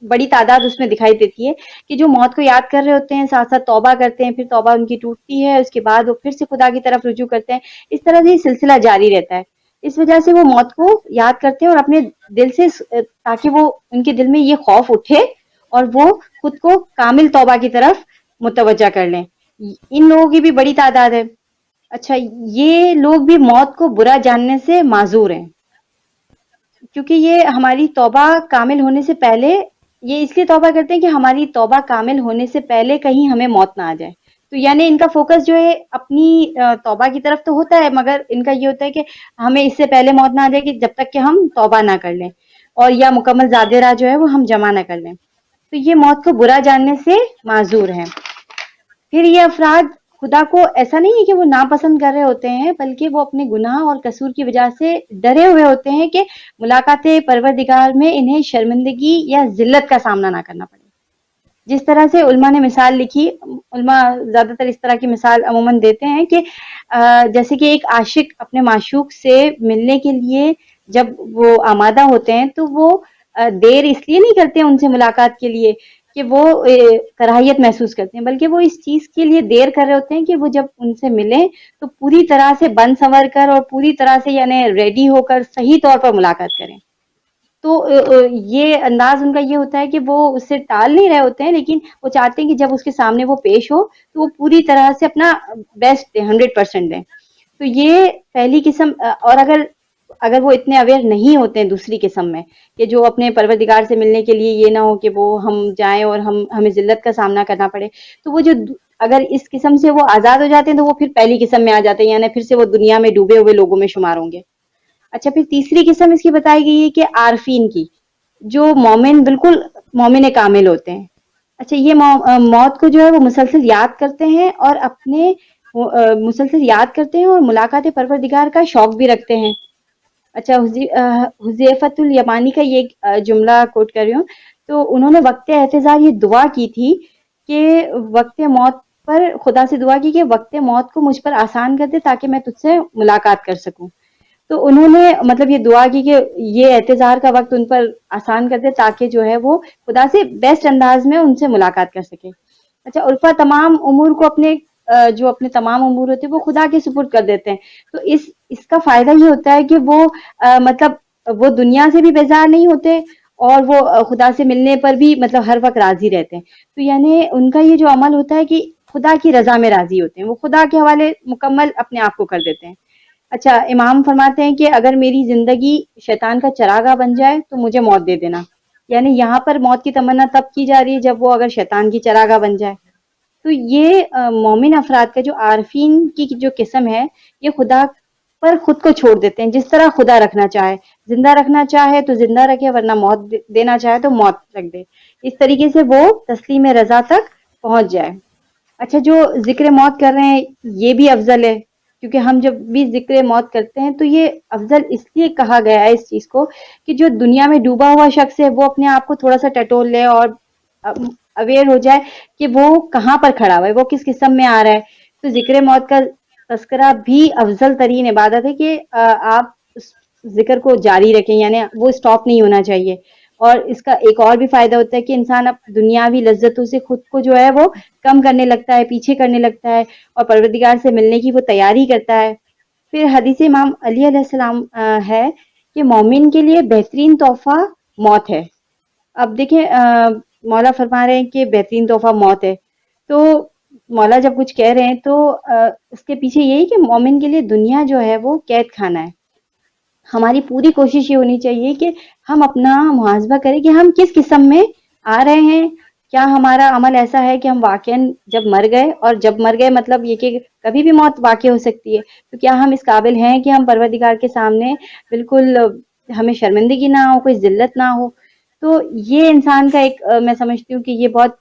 بڑی تعداد اس میں دکھائی دیتی ہے کہ جو موت کو یاد کر رہے ہوتے ہیں، ساتھ ساتھ توبہ کرتے ہیں، پھر توبہ ان کی ٹوٹتی ہے، اس کے بعد وہ پھر سے خدا کی طرف رجوع کرتے ہیں. اس طرح سے یہ سلسلہ جاری رہتا ہے. اس وجہ سے وہ موت کو یاد کرتے ہیں اور اپنے دل سے، تاکہ وہ ان کے دل میں یہ خوف اٹھے اور وہ خود کو کامل توبہ کی طرف متوجہ کر لیں. ان لوگوں کی بھی بڑی تعداد ہے. اچھا، یہ لوگ بھی موت کو برا جاننے سے معذور ہیں، کیونکہ یہ ہماری توبہ کامل ہونے سے پہلے، یہ اس لیے توبہ کرتے ہیں کہ ہماری توبہ کامل ہونے سے پہلے کہیں ہمیں موت نہ آ جائے. تو یعنی ان کا فوکس جو ہے اپنی توبہ کی طرف تو ہوتا ہے، مگر ان کا یہ ہوتا ہے کہ ہمیں اس سے پہلے موت نہ آ جائے کہ جب تک کہ ہم توبہ نہ کر لیں، اور یا مکمل زادرہ جو ہے وہ ہم جمع نہ کر لیں. تو یہ موت کو برا جاننے سے معذور ہیں. پھر یہ افراد خدا کو ایسا نہیں ہے کہ وہ ناپسند کر رہے ہوتے ہیں، بلکہ وہ اپنے گناہ اور قصور کی وجہ سے ڈرے ہوئے ہوتے ہیں کہ ملاقات پروردگار میں انہیں شرمندگی یا ذلت کا سامنا نہ کرنا پڑے. جس طرح سے علماء نے مثال لکھی، علماء زیادہ تر اس طرح کی مثال عموماً دیتے ہیں کہ جیسے کہ ایک عاشق اپنے معشوق سے ملنے کے لیے جب وہ آمادہ ہوتے ہیں تو وہ دیر اس لیے نہیں کرتے ان سے ملاقات کے لیے کہ وہ کراہیت محسوس کرتے ہیں، بلکہ وہ اس چیز کے لیے دیر کر رہے ہوتے ہیں کہ وہ جب ان سے ملیں تو پوری طرح سے بن سنور کر اور پوری طرح سے یعنی ریڈی ہو کر صحیح طور پر ملاقات کریں. تو یہ انداز ان کا یہ ہوتا ہے کہ وہ اس سے ٹال نہیں رہے ہوتے ہیں، لیکن وہ چاہتے ہیں کہ جب اس کے سامنے وہ پیش ہو تو وہ پوری طرح سے اپنا بیسٹ دیں، 100% دیں. تو یہ پہلی قسم. اور اگر وہ اتنے اویئر نہیں ہوتے ہیں دوسری قسم میں کہ جو اپنے پروردگار سے ملنے کے لیے یہ نہ ہو کہ وہ ہم جائیں اور ہمیں ذلت کا سامنا کرنا پڑے، تو وہ جو اگر اس قسم سے وہ آزاد ہو جاتے ہیں تو وہ پھر پہلی قسم میں آ جاتے ہیں، یعنی پھر سے وہ دنیا میں ڈوبے ہوئے لوگوں میں شمار ہوں گے. اچھا، پھر تیسری قسم اس کی بتائی گئی ہے کہ عارفین کی، جو مومن بالکل مومن کامل ہوتے ہیں. اچھا، یہ موت کو جو ہے وہ مسلسل یاد کرتے ہیں اور اپنے مسلسل یاد کرتے ہیں اور ملاقات پروردگار کا شوق بھی رکھتے ہیں. اچھا، حذیفۃ الیمانی کا یہ جملہ کوٹ کر رہی ہوں. تو انہوں نے وقت احتضار یہ دعا کی تھی کہ وقت موت پر خدا سے دعا کی کہ وقت موت کو مجھ پر آسان کر دے تاکہ میں تجھ سے ملاقات کر سکوں. تو انہوں نے مطلب یہ دعا کی کہ یہ احتضار کا وقت ان پر آسان کر دے تاکہ جو ہے وہ خدا سے بیسٹ انداز میں ان سے ملاقات کر سکے. اچھا، عرفا تمام امور کو جو اپنے تمام امور ہوتے ہیں وہ خدا کے سپرد کر دیتے ہیں. تو اس کا فائدہ یہ ہوتا ہے کہ وہ مطلب وہ دنیا سے بھی بیزار نہیں ہوتے اور وہ خدا سے ملنے پر بھی مطلب ہر وقت راضی رہتے ہیں. تو یعنی ان کا یہ جو عمل ہوتا ہے کہ خدا کی رضا میں راضی ہوتے ہیں، وہ خدا کے حوالے مکمل اپنے آپ کو کر دیتے ہیں. اچھا، امام فرماتے ہیں کہ اگر میری زندگی شیطان کا چراغاہ بن جائے تو مجھے موت دے دینا. یعنی یہاں پر موت کی تمنا تب کی جا رہی ہے جب وہ اگر شیطان کی چراغاہ بن جائے. تو یہ مومن افراد کا جو عارفین کی جو قسم ہے یہ خدا پر خود کو چھوڑ دیتے ہیں، جس طرح خدا رکھنا چاہے، زندہ رکھنا چاہے تو زندہ رکھے، ورنہ موت دینا چاہے تو موت رکھ دے. اس طریقے سے وہ تسلیم رضا تک پہنچ جائے. اچھا، جو ذکر موت کر رہے ہیں یہ بھی افضل ہے، کیونکہ ہم جب بھی ذکر موت کرتے ہیں تو یہ افضل اس لیے کہا گیا ہے اس چیز کو کہ جو دنیا میں ڈوبا ہوا شخص ہے وہ اپنے آپ کو تھوڑا سا ٹٹول لے اور اویئر ہو جائے کہ وہ کہاں پر کھڑا ہوا ہے، وہ کس قسم میں آ رہا ہے. تو ذکر موت کا تذکرہ بھی افضل ترین عبادت ہے کہ آپ اس ذکر کو جاری رکھیں، یعنی وہ اسٹاپ نہیں ہونا چاہیے. اور اس کا ایک اور بھی فائدہ ہوتا ہے کہ انسان اب دنیاوی لذتوں سے خود کو جو ہے وہ کم کرنے لگتا ہے، پیچھے کرنے لگتا ہے اور پروردگار سے ملنے کی وہ تیاری کرتا ہے. پھر حدیث امام علی علیہ السلام ہے کہ مومن کے لیے بہترین تحفہ موت ہے. اب دیکھیں مولا فرما رہے ہیں کہ بہترین تحفہ موت ہے. تو مولا جب کچھ کہہ رہے ہیں تو اس کے پیچھے یہی کہ مومن کے لیے دنیا جو ہے وہ قید خانہ ہے. ہماری پوری کوشش یہ ہونی چاہیے کہ ہم اپنا محاسبہ کریں کہ ہم کس قسم میں آ رہے ہیں. کیا ہمارا عمل ایسا ہے کہ ہم واقعاً جب مر گئے، اور جب مر گئے مطلب یہ کہ کبھی بھی موت واقع ہو سکتی ہے، تو کیا ہم اس قابل ہیں کہ ہم پروردگار کے سامنے بالکل ہمیں شرمندگی نہ ہو، کوئی ذلت نہ ہو. تو یہ انسان کا ایک میں سمجھتی ہوں کہ یہ بہت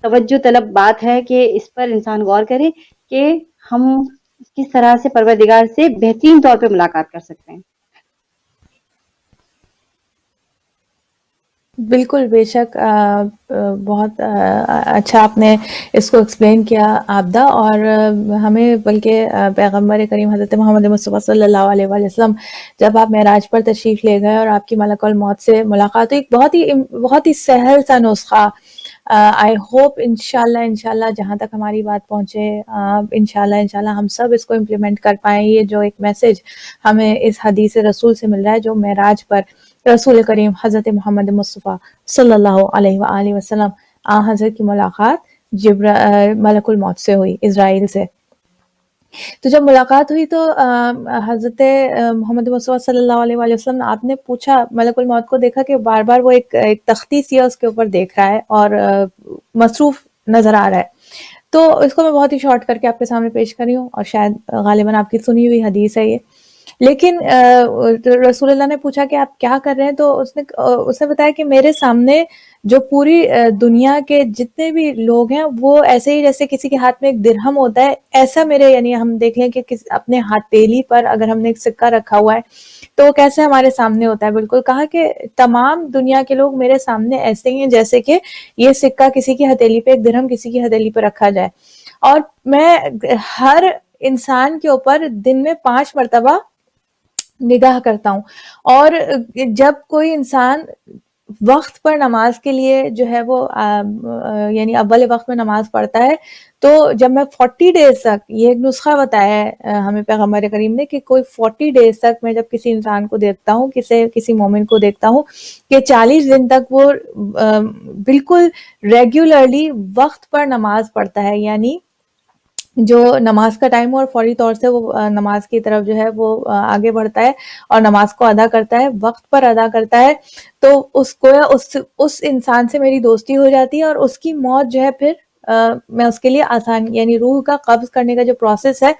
توجہ طلب بات ہے کہ اس پر انسان غور کرے کہ ہم کس طرح سے پروردگار سے بہترین طور پہ ملاقات کر سکتے ہیں. بالکل، بے شک بہت اچھا آپ نے اس کو ایکسپلین کیا آبدہ. اور ہمیں بلکہ پیغمبر کریم حضرت محمد مصطفیٰ صلی اللہ علیہ وآلہ وسلم جب آپ معراج پر تشریف لے گئے اور آپ کی ملک الموت سے ملاقات ہوئی، بہت ہی سہل سا نسخہ. آئی ہوپ انشاءاللہ جہاں تک ہماری بات پہنچے انشاءاللہ ہم سب اس کو امپلیمنٹ کر پائیں. یہ جو ایک میسج ہمیں اس حدیث رسول سے مل رہا ہے جو معراج پر رسول کریم حضرت محمد مصطفیٰ صلی اللہ علیہ وآلہ وسلم حضرت کی ملاقات ملک الموت سے ہوئی، اسرائیل سے. تو جب ملاقات ہوئی تو حضرت محمد مصطفیٰ صلی اللہ علیہ وآلہ وسلم آپ نے پوچھا، ملک الموت کو دیکھا کہ بار بار وہ ایک تختی سی ہے اس کے اوپر دیکھ رہا ہے اور مصروف نظر آ رہا ہے. تو اس کو میں بہت ہی شارٹ کر کے آپ کے سامنے پیش کری ہوں اور شاید غالباً آپ کی سنی ہوئی حدیث ہے یہ. لیکن رسول اللہ نے پوچھا کہ آپ کیا کر رہے ہیں، تو اس نے بتایا کہ میرے سامنے جو پوری دنیا کے جتنے بھی لوگ ہیں وہ ایسے ہی جیسے کسی کے ہاتھ میں ایک درہم ہوتا ہے، ایسا میرے یعنی ہم دیکھ لیں کہ اپنے ہتھیلی پر اگر ہم نے ایک سکہ رکھا ہوا ہے تو وہ کیسے ہمارے سامنے ہوتا ہے. بالکل کہا کہ تمام دنیا کے لوگ میرے سامنے ایسے ہی ہیں جیسے کہ یہ سکہ کسی کی ہتھیلی پہ، ایک درہم کسی کی ہتھیلی پہ رکھا جائے، اور میں ہر انسان کے اوپر دن میں 5 مرتبہ نگاہ کرتا ہوں. اور جب کوئی انسان وقت پر نماز کے لیے جو ہے وہ یعنی اول وقت میں نماز پڑھتا ہے، تو جب میں 40 ڈیز تک، یہ ایک نسخہ بتایا ہے ہمیں پیغمبر کریم نے کہ کوئی 40 ڈیز تک میں جب کسی انسان کو دیکھتا ہوں، کسی مومن کو دیکھتا ہوں کہ 40 دن تک وہ بالکل ریگولرلی وقت پر نماز پڑھتا ہے، یعنی جو نماز کا ٹائم ہو اور فوری طور سے وہ نماز کی طرف جو ہے وہ آگے بڑھتا ہے اور نماز کو ادا کرتا ہے، وقت پر ادا کرتا ہے، تو اس انسان سے میری دوستی ہو جاتی ہے، اور اس کی موت جو ہے پھر میں اس کے لیے آسان، یعنی روح کا قبض کرنے کا جو پروسیس ہے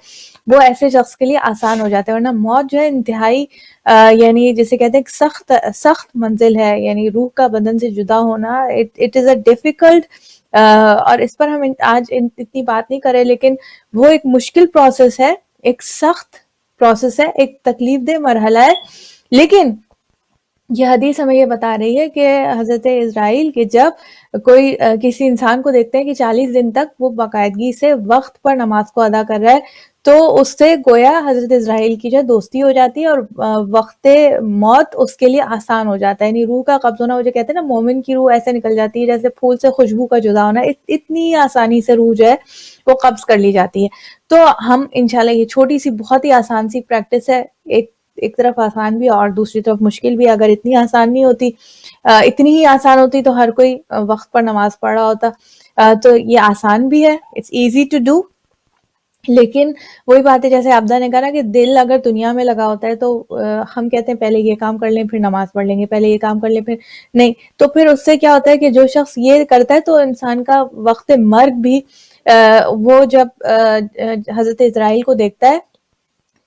وہ ایسے شخص کے لیے آسان ہو جاتا ہے. ورنہ موت جو ہے انتہائی یعنی جسے کہتے ہیں سخت منزل ہے، یعنی روح کا بدن سے جدا ہونا، اٹ از اے ڈیفیکلٹ، اور اس پر ہم آج اتنی بات نہیں کریں، لیکن وہ ایک مشکل پروسیس ہے، ایک سخت پروسیس ہے، ایک تکلیف دہ مرحلہ ہے. لیکن یہ حدیث ہمیں یہ بتا رہی ہے کہ حضرت اسرائیل کے جب کوئی کسی انسان کو دیکھتے ہیں کہ 40 دن تک وہ باقاعدگی سے وقت پر نماز کو ادا کر رہا ہے، تو اس سے گویا حضرت اسرائیل کی جو دوستی ہو جاتی ہے، اور وقت موت اس کے لیے آسان ہو جاتا ہے. یعنی روح کا قبض ہونا، وہ جو کہتے ہیں نا مومن کی روح ایسے نکل جاتی ہے جیسے پھول سے خوشبو کا جدا ہونا، اتنی آسانی سے روح جو ہے وہ قبض کر لی جاتی ہے. تو ہم انشاءاللہ یہ چھوٹی سی بہت ہی آسان سی پریکٹس ہے، ایک طرف آسان بھی اور دوسری طرف مشکل بھی. اگر اتنی آسان نہیں ہوتی، اتنی ہی آسان ہوتی تو ہر کوئی وقت پر نماز پڑھ رہا ہوتا. تو یہ آسان بھی ہے، اٹس ایزی ٹو ڈو. لیکن وہی بات ہے جیسے عبدہ نے کہا نا کہ دل اگر دنیا میں لگا ہوتا ہے تو ہم کہتے ہیں پہلے یہ کام کر لیں پھر نماز پڑھ لیں گے، پہلے یہ کام کر لیں پھر نہیں. تو پھر اس سے کیا ہوتا ہے کہ جو شخص یہ کرتا ہے تو انسان کا وقت مرگ بھی وہ جب حضرت اسرائیل کو دیکھتا ہے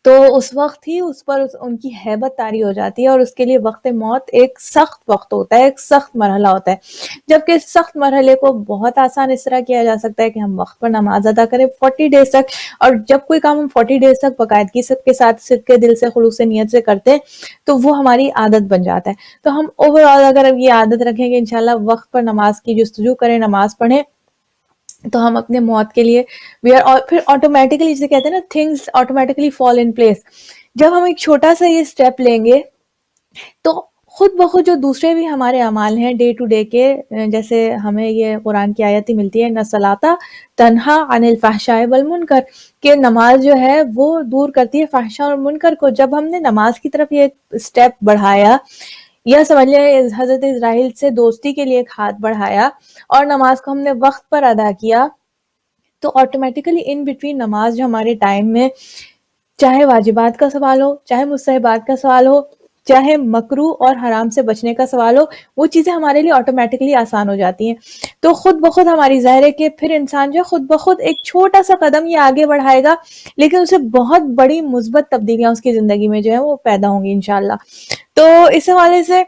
تو اس وقت ہی اس پر ان کی ہیبت طاری ہو جاتی ہے، اور اس کے لیے وقت موت ایک سخت وقت ہوتا ہے، ایک سخت مرحلہ ہوتا ہے. جبکہ اس سخت مرحلے کو بہت آسان اس طرح کیا جا سکتا ہے کہ ہم وقت پر نماز ادا کریں 40 ڈیز تک. اور جب کوئی کام ہم 40 ڈیز تک باقاعدگی کے ساتھ صدقے دل سے خلوص نیت سے کرتے ہیں تو وہ ہماری عادت بن جاتا ہے. تو ہم اوور آل اگر یہ عادت رکھیں کہ انشاءاللہ وقت پر نماز کی جستجو کریں، نماز پڑھیں، تو ہم اپنے موت کے لیے اور پھر آٹومیٹکلی جسے کہتے ہیں نا things automatically fall in place. جب ہم ایک چھوٹا سا یہ اسٹیپ لیں گے تو خود بخود جو دوسرے بھی ہمارے اعمال ہیں ڈے ٹو ڈے کے، جیسے ہمیں یہ قرآن کی آیت ہی ملتی ہے نَصَلَاةَ تنہا عن الفحشاء والمنکر، کہ نماز جو ہے وہ دور کرتی ہے فحشاء اور منکر کو. جب ہم نے نماز کی طرف یہ اسٹیپ بڑھایا، یا سمجھ لیں حضرت اسرائیل سے دوستی کے لیے ایک ہاتھ بڑھایا اور نماز کو ہم نے وقت پر ادا کیا، تو آٹومیٹیکلی ان بٹوین نماز جو ہمارے ٹائم میں چاہے واجبات کا سوال ہو، چاہے مستحبات کا سوال ہو، چاہے مکروہ اور حرام سے بچنے کا سوال ہو، وہ چیزیں ہمارے لیے آٹومیٹکلی آسان ہو جاتی ہیں. تو خود بخود ہماری ظاہر ہے کہ پھر انسان جو خود بخود ایک چھوٹا سا قدم یہ آگے بڑھائے گا، لیکن اسے بہت بڑی مثبت تبدیلیاں اس کی زندگی میں جو ہے وہ پیدا ہوں گی انشاءاللہ. تو اس حوالے سے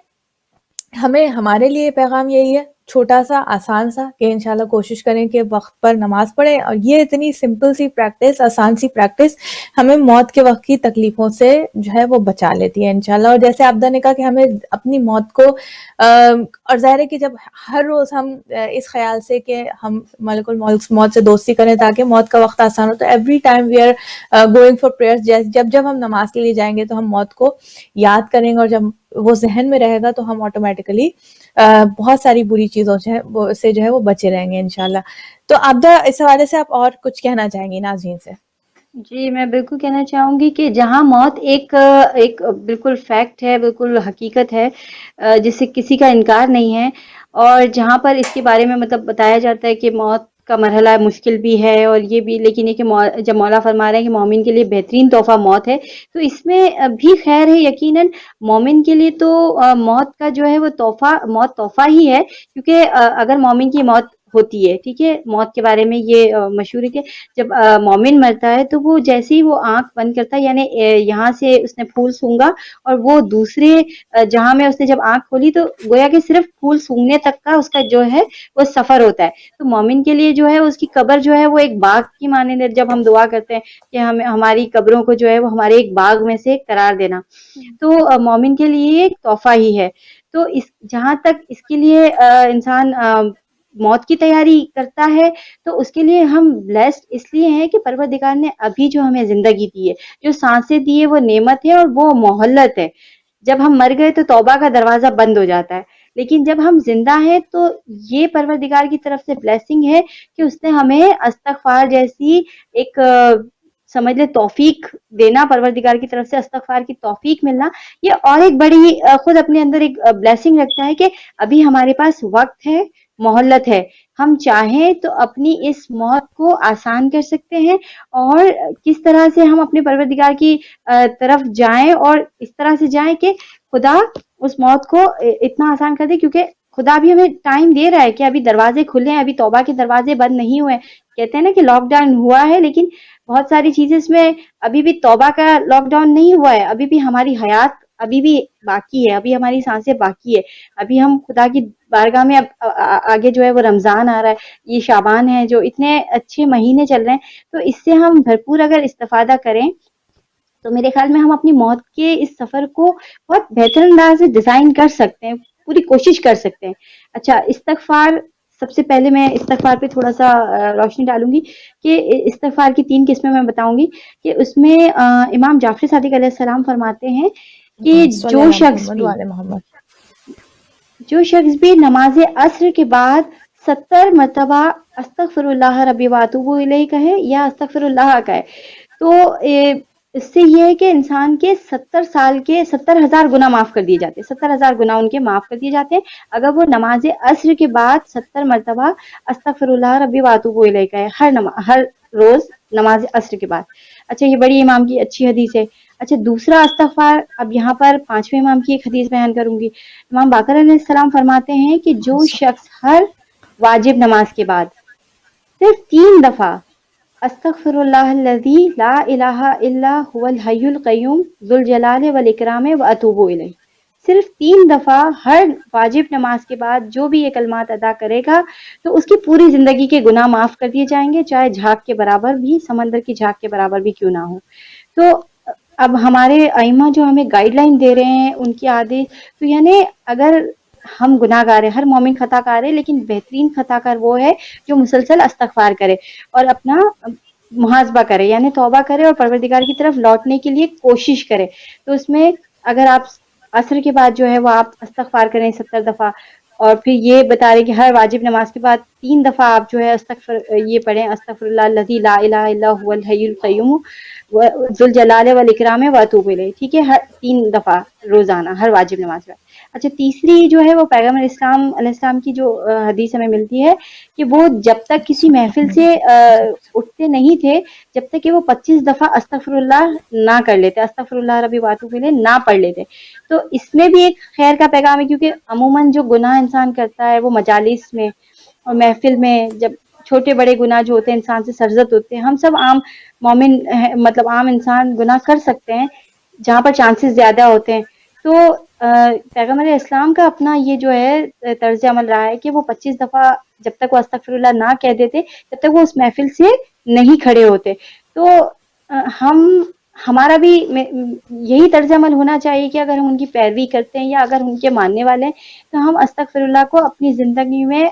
ہمیں ہمارے لیے پیغام یہی ہے، چھوٹا سا آسان سا، کہ انشاءاللہ کوشش کریں کہ وقت پر نماز پڑھیں. اور یہ اتنی سمپل سی پریکٹس، آسان سی پریکٹس ہمیں موت کے وقت کی تکلیفوں سے جو ہے وہ بچا لیتی ہے انشاءاللہ. اور جیسے عبدہ نے کہا کہ ہمیں اپنی موت کو اور ظاہر ہے کہ جب ہر روز ہم اس خیال سے کہ ہم ملک الموت موت سے دوستی کریں تاکہ موت کا وقت آسان ہو، تو every time we are going for prayers, جب ہم نماز کے لیے جائیں گے تو ہم موت کو یاد کریں گے، اور جب وہ ذہن میں رہے گا تو ہم آٹومیٹکلی بہت ساری بری چیزوں سے جو ہے وہ بچے رہیں گے انشاءاللہ. تو عبدہ اس حوالے سے آپ اور کچھ کہنا چاہیں گی ناظرین سے؟ جی میں بالکل کہنا چاہوں گی کہ جہاں موت ایک بالکل فیکٹ ہے، بالکل حقیقت ہے، جس سے کسی کا انکار نہیں ہے، اور جہاں پر اس کے بارے میں مطلب بتایا جاتا ہے کہ موت کا مرحلہ مشکل بھی ہے اور یہ بھی، لیکن یہ کہ جب مولا فرما رہے ہیں کہ مومن کے لیے بہترین تحفہ موت ہے، تو اس میں بھی خیر ہے. یقیناً مومن کے لیے تو موت کا جو ہے وہ موت تحفہ ہی ہے، کیونکہ اگر مومن کی موت ہوتی ہے. ٹھیک ہے, موت کے بارے میں یہ مشہور ہے کہ جب مومن مرتا ہے تو وہ جیسے ہی وہ آنکھ بند کرتا ہے, یعنی یہاں سے اس نے پھول سونگا اور وہ دوسرے جہاں میں اس نے جب آنکھ کھولی تو گویا کہ صرف پھول سونگنے تک کا اس کا جو ہے وہ سفر ہوتا ہے. تو مومن کے لیے جو ہے اس کی قبر جو ہے وہ ایک باغ کی مانند ہے. جب ہم دعا کرتے ہیں کہ ہماری قبروں کو جو ہے وہ ہمارے ایک باغ میں سے قرار دینا, تو مومن کے لیے ایک تحفہ ہی ہے. تو جہاں تک اس کے لیے انسان موت کی تیاری کرتا ہے تو اس کے لیے ہم بلیسڈ اس لیے ہیں کہ پروردگار نے ابھی جو ہمیں زندگی دی ہے, جو سانسیں دی ہے, وہ نعمت ہے اور وہ مہلت ہے. جب ہم مر گئے تو توبہ کا دروازہ بند ہو جاتا ہے, لیکن جب ہم زندہ ہیں تو یہ پروردگار کی طرف سے بلیسنگ ہے کہ اس نے ہمیں استغفار جیسی ایک سمجھ لے توفیق دینا, پروردگار کی طرف سے استغفار کی توفیق ملنا, یہ اور ایک بڑی خود اپنے اندر ایک بلیسنگ رکھتا ہے کہ ابھی ہمارے پاس وقت ہے, مہلت ہے. ہم چاہیں تو اپنی اس موت کو آسان کر سکتے ہیں اور کس طرح سے ہم اپنے پروردگار کی طرف جائیں اور اس طرح سے جائیں کہ خدا اس موت کو اتنا آسان کر دے, کیونکہ خدا بھی ہمیں ٹائم دے رہا ہے کہ ابھی دروازے کھلے ہیں, ابھی توبہ کے دروازے بند نہیں ہوئے. کہتے ہیں نا کہ لاک ڈاؤن ہوا ہے لیکن بہت ساری چیزیں اس میں ابھی بھی توبہ کا لاک ڈاؤن نہیں ہوا ہے, ابھی بھی ہماری حیات ابھی بھی باقی ہے, ابھی ہماری سانسیں باقی ہے. ابھی ہم خدا کی بارگاہ میں اب آگے جو ہے وہ رمضان آ رہا ہے, یہ شعبان ہے, جو اتنے اچھے مہینے چل رہے ہیں, تو اس سے ہم بھرپور اگر استفادہ کریں تو میرے خیال میں ہم اپنی موت کے اس سفر کو بہت بہتر انداز سے ڈیزائن کر سکتے ہیں, پوری کوشش کر سکتے ہیں. اچھا, استغفار, سب سے پہلے میں استغفار پہ تھوڑا سا روشنی ڈالوں گی کہ استغفار کی 3 قسمیں میں بتاؤں گی. کہ اس میں امام جعفر صادق علیہ السلام فرماتے ہیں کہ صلی علی محمد وعلی محمد. جو شخص بھی نماز عصر کے بعد 70 مرتبہ استغفر اللہ ربی واتوب الیہ کہے یا استغفر اللہ کہے تو اس سے یہ ہے کہ انسان کے 70,000 گناہ معاف کر دیے جاتے ہیں, 70,000 گناہ ان کے معاف کر دیے جاتے ہیں اگر وہ نماز عصر کے بعد 70 مرتبہ استغفر اللہ ربی واتوب الیہ کہے, ہر روز نماز عصر کے بعد. اچھا, یہ بڑی امام کی اچھی حدیث ہے. اچھا, دوسرا استغفار, اب یہاں پر 5ویں امام کی ایک حدیث بیان کروں گی. امام باقر علیہ السلام فرماتے ہیں کہ جو شخص ہر واجب نماز کے بعد صرف 3 دفعہ استغفر اللہ الذی لا الہ الا هو الحی القیوم ذو الجلال والاکرام واتوب الیہ, صرف 3 دفعہ ہر واجب نماز کے بعد جو بھی یہ کلمات ادا کرے گا تو اس کی پوری زندگی کے گناہ معاف کر دیے جائیں گے, چاہے جھاگ کے برابر بھی, سمندر کی جھاگ کے برابر بھی کیوں نہ ہو. تو اب ہمارے ائمہ جو ہمیں گائیڈ لائن دے رہے ہیں ان کی عادت, تو یعنی اگر ہم گناہ گار ہیں, ہر مومن خطا کار ہے, لیکن بہترین خطا کار وہ ہے جو مسلسل استغفار کرے اور اپنا محاسبہ کرے, یعنی توبہ کرے اور پروردگار کی طرف لوٹنے کے لیے کوشش کرے. تو اس میں اگر آپ عصر کے بعد جو ہے وہ آپ استغفار کریں 70 دفعہ, اور پھر یہ بتا رہے کہ ہر واجب نماز کے بعد 3 دفعہ آپ جو ہے یہ پڑھیں استغفر اللہ الذی لا الہ الا هو الحی القیوم ذو الجلال والاکرام واتوب الیہ. ٹھیک ہے, ہر 3 دفعہ روزانہ ہر واجب نماز میں. اچھا, تیسری جو ہے وہ پیغمبر اسلام علیہ السلام کی جو حدیث ہمیں ملتی ہے کہ وہ جب تک کسی محفل سے اٹھتے نہیں تھے جب تک کہ وہ 25 دفعہ استغفر اللہ نہ کر لیتے, استغفر اللہ ربی واتوب الیہ نہ پڑھ لیتے. تو اس میں بھی ایک خیر کا پیغام ہے, کیونکہ عموماً جو گناہ انسان کرتا ہے وہ مجالس میں اور محفل میں, جب چھوٹے بڑے گناہ جو ہوتے ہیں انسان سے سرزد ہوتے ہیں, ہم سب عام مومن مطلب عام انسان گناہ کر سکتے ہیں جہاں پر چانسز زیادہ ہوتے ہیں. تو پیغمبر اسلام کا اپنا یہ جو ہے طرز عمل رہا ہے کہ وہ 25 دفعہ جب تک وہ استغفر اللہ نہ کہہ دیتے جب تک وہ اس محفل سے نہیں کھڑے ہوتے. تو ہمارا بھی یہی طرز عمل ہونا چاہیے کہ اگر ہم ان کی پیروی کرتے ہیں یا اگر ان کے ماننے والے ہیں تو ہم استغفر اللہ کو اپنی زندگی میں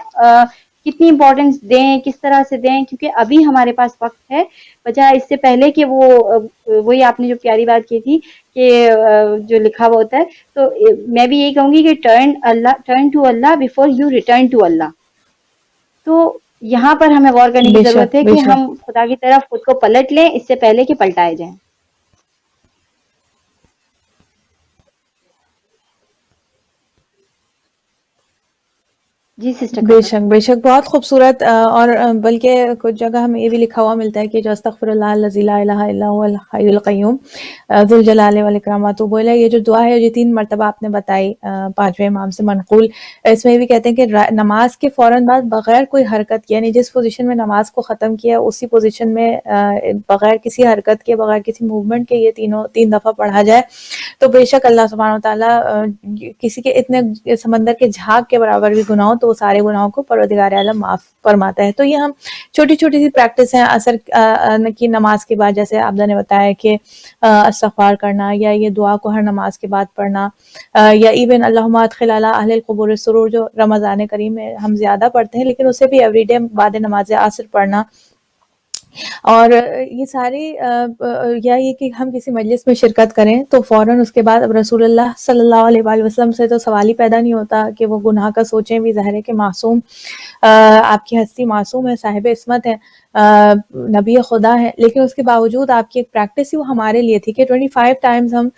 کتنی امپورٹینس دیں, کس طرح سے دیں, کیونکہ ابھی ہمارے پاس وقت ہے, بجائے اس سے پہلے کہ وہی آپ نے جو پیاری بات کی تھی کہ جو لکھا ہوا ہوتا ہے, تو میں بھی یہی کہوں گی کہ turn to Allah before you return to Allah. تو یہاں پر ہمیں غور کرنے کی بے ضرورت شک ہے بے کہ شک. ہم خدا کی طرف خود کو پلٹ لیں اس سے پہلے کہ پلٹائے جائیں. جی سسٹر بے کفر. شک بے شک، بہت خوبصورت، اور بلکہ کچھ جگہ ہمیں یہ بھی لکھا ہوا ملتا ہے کہ جو استغفر اللہ الذی لا الہ الا هو الحی القیوم ذو الجلال والاکرام تو بولا، یہ جو دعا ہے، یہ 3 مرتبہ آپ نے بتائی پانچویں امام سے منقول. اس میں بھی کہتے ہیں کہ نماز کے فوراً بعد بغیر کوئی حرکت، یعنی جس پوزیشن میں نماز کو ختم کیا اسی پوزیشن میں بغیر کسی حرکت کے، بغیر کسی موومنٹ کے، یہ 3 دفعہ پڑھا جائے تو بے شک اللہ سبحانہ وتعالیٰ کسی کے اتنے سمندر کے جھاگ کے برابر بھی گناہ ہو تو وہ سارے گناہوں کو پروردگار عالم معاف فرماتا ہے. تو یہ ہم چھوٹی چھوٹی سی پریکٹس ہیں اثر کی نماز کے بعد، جیسے عابدہ نے بتایا کہ استغفار کرنا، یا یہ دعا کو ہر نماز کے بعد پڑھنا، یا ایون اللہم ادخل علی اہل القبور السرور جو رمضان کریم میں ہم زیادہ پڑھتے ہیں، لیکن اسے بھی ایوری ڈے بعد نماز عصر پڑھنا. اور یہ ساری یا یہ کہ ہم کسی مجلس میں شرکت کریں تو فوراً اس کے بعد اب رسول اللہ صلی اللہ علیہ وآلہ وسلم سے تو سوال ہی پیدا نہیں ہوتا کہ وہ گناہ کا سوچیں بھی. ظاہر ہے کہ معصوم، آپ کی ہستی معصوم ہے، صاحب عصمت ہے، نبی خدا ہے، لیکن اس کے باوجود آپ کی ایک پریکٹس ہی وہ ہمارے لیے تھی کہ 25 ٹائمز ہم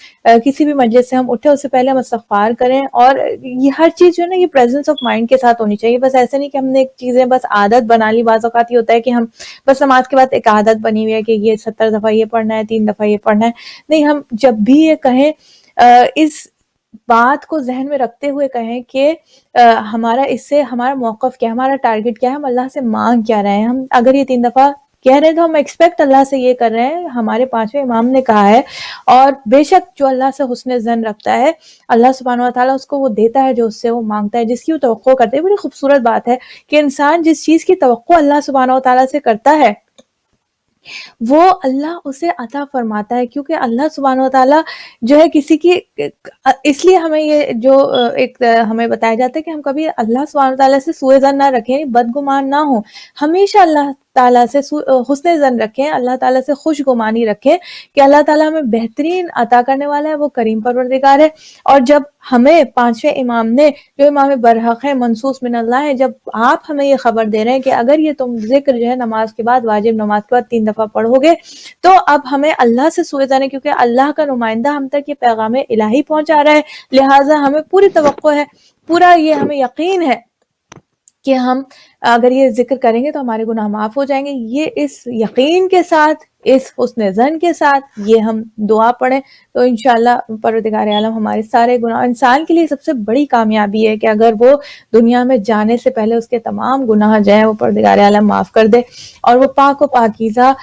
کسی بھی مجلس سے ہم اٹھے اس سے پہلے ہم استغفار کریں. اور یہ ہر چیز جو ہے نا، یہ پریزنس آف مائنڈ کے ساتھ ہونی چاہیے. بس ایسے نہیں کہ ہم نے ایک چیزیں بس عادت بنا لی. بعض اوقات یہ ہوتا ہے کہ ہم بس نماز کے بعد ایک عادت بنی ہوئی ہے کہ یہ 70 دفعہ یہ پڑھنا ہے، 3 دفعہ یہ پڑھنا ہے. نہیں، ہم جب بھی یہ کہیں اس بات کو ذہن میں رکھتے ہوئے کہیں کہ ہمارا اس سے ہمارا موقف کیا ہے، ہمارا ٹارگٹ کیا ہے، ہم اللہ سے مانگ کیا رہے ہیں. ہم اگر یہ 3 دفعہ کہہ رہے ہیں تو ہم ایکسپیکٹ اللہ سے یہ کر رہے ہیں، ہمارے پانچویں امام نے کہا ہے. اور بے شک جو اللہ سے حسن ظن رکھتا ہے، اللہ سبحانہ و تعالیٰ اس کو وہ دیتا ہے جو اس سے وہ مانگتا ہے، جس کی وہ توقع کرتے ہیں. بڑی خوبصورت بات ہے کہ انسان جس چیز کی توقع اللہ سبحانہ و تعالیٰ سے کرتا ہے وہ اللہ اسے عطا فرماتا ہے. کیونکہ اللہ سبحانہ و تعالیٰ جو ہے کسی کی، اس لیے ہمیں یہ جو ایک ہمیں بتایا جاتا ہے کہ ہم کبھی اللہ سبحانہ و تعالیٰ سے سوء ظن نہ رکھیں، بدگمان نہ ہوں. ہمیشہ اللہ تعالیٰ سے حسن ظن رکھیں، اللہ تعالیٰ سے خوش گمانی رکھیں کہ اللہ تعالیٰ ہمیں بہترین عطا کرنے والا ہے، وہ کریم پروردگار ہے. اور جب ہمیں پانچویں امام نے، جو امام برحق ہے، منصوص من اللہ ہے، جب آپ ہمیں یہ خبر دے رہے ہیں کہ اگر یہ تم ذکر جو ہے نماز کے بعد، واجب نماز کے بعد 3 دفعہ پڑھو گے تو اب ہمیں اللہ سے سوء ظن ہے، کیونکہ اللہ کا نمائندہ ہم تک یہ پیغام الہی پہنچا رہا ہے. لہٰذا ہمیں پوری توقع ہے، پورا یہ ہمیں یقین ہے کہ ہم اگر یہ ذکر کریں گے تو ہمارے گناہ معاف ہو جائیں گے. یہ اس یقین کے ساتھ، اس حسن ظن کے ساتھ یہ ہم دعا پڑھیں تو انشاءاللہ پروردگار عالم ہمارے سارے گناہ، انسان کے لیے سب سے بڑی کامیابی ہے کہ اگر وہ دنیا میں جانے سے پہلے اس کے تمام گناہ جو ہیں وہ پروردگار عالم معاف کر دے. اور وہ پاک و پاکیزہ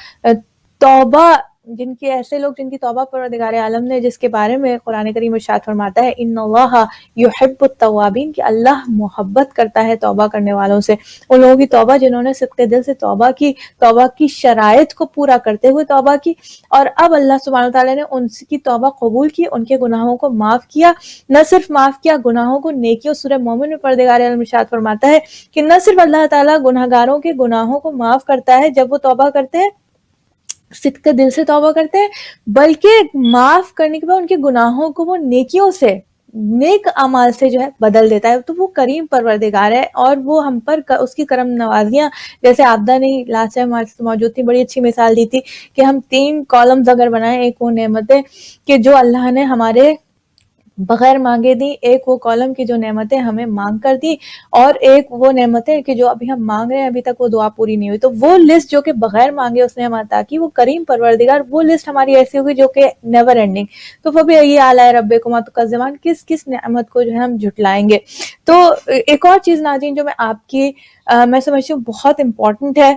توبہ، جن کے ایسے لوگ جن کی توبہ پروردگار عالم نے، جس کے بارے میں قرآن کریم ارشاد فرماتا ہے ان اللہ یحب التوابین، کہ اللہ محبت کرتا ہے توبہ کرنے والوں سے. ان لوگوں کی توبہ جنہوں نے صدق دل سے توبہ کی، توبہ کی شرائط کو پورا کرتے ہوئے توبہ کی، اور اب اللہ سبحانہ وتعالی نے ان کی توبہ قبول کی، ان کے گناہوں کو معاف کیا. نہ صرف معاف کیا، گناہوں کو نیکیوں. سورہ مومن میں پروردگار عالم ارشاد فرماتا ہے کہ نہ صرف اللہ تعالیٰ گناہگاروں کے گناہوں کو معاف کرتا ہے جب وہ توبہ کرتے ہیں، صدق دل سے توبہ کرتے ہیں، بلکہ معاف کرنے کے بعد ان کے گناہوں کو وہ نیکیوں سے، نیک اعمال سے جو ہے بدل دیتا ہے. تو وہ کریم پروردگار ہے، اور وہ ہم پر اس کی کرم نوازیاں، جیسے عابدہ نے لاسٹ ٹائم موجود تھی، بڑی اچھی مثال دی تھی کہ ہم 3 کالمز اگر بنائیں، ایک وہ نعمتیں کہ جو اللہ نے ہمارے بغیر مانگے دی، ایک وہ کالم کی جو نعمتیں ہمیں مانگ کر دی، اور ایک وہ نعمتیں کہ جو ابھی ہم مانگ رہے ہیں، ابھی تک وہ دعا پوری نہیں ہوئی. تو وہ لسٹ جو کہ بغیر مانگے اس نے ہمیں عطا کی، وہ کریم پروردگار، وہ لسٹ ہماری ایسی ہوگی جو کہ نیور اینڈنگ. تو فبأي آلاء ربكما تكذبان، کس نعمت کو جو ہے ہم جھٹلائیں گے. تو ایک اور چیز ناظرین جو میں آپ کی میں سمجھتی ہوں بہت امپورٹنٹ ہے،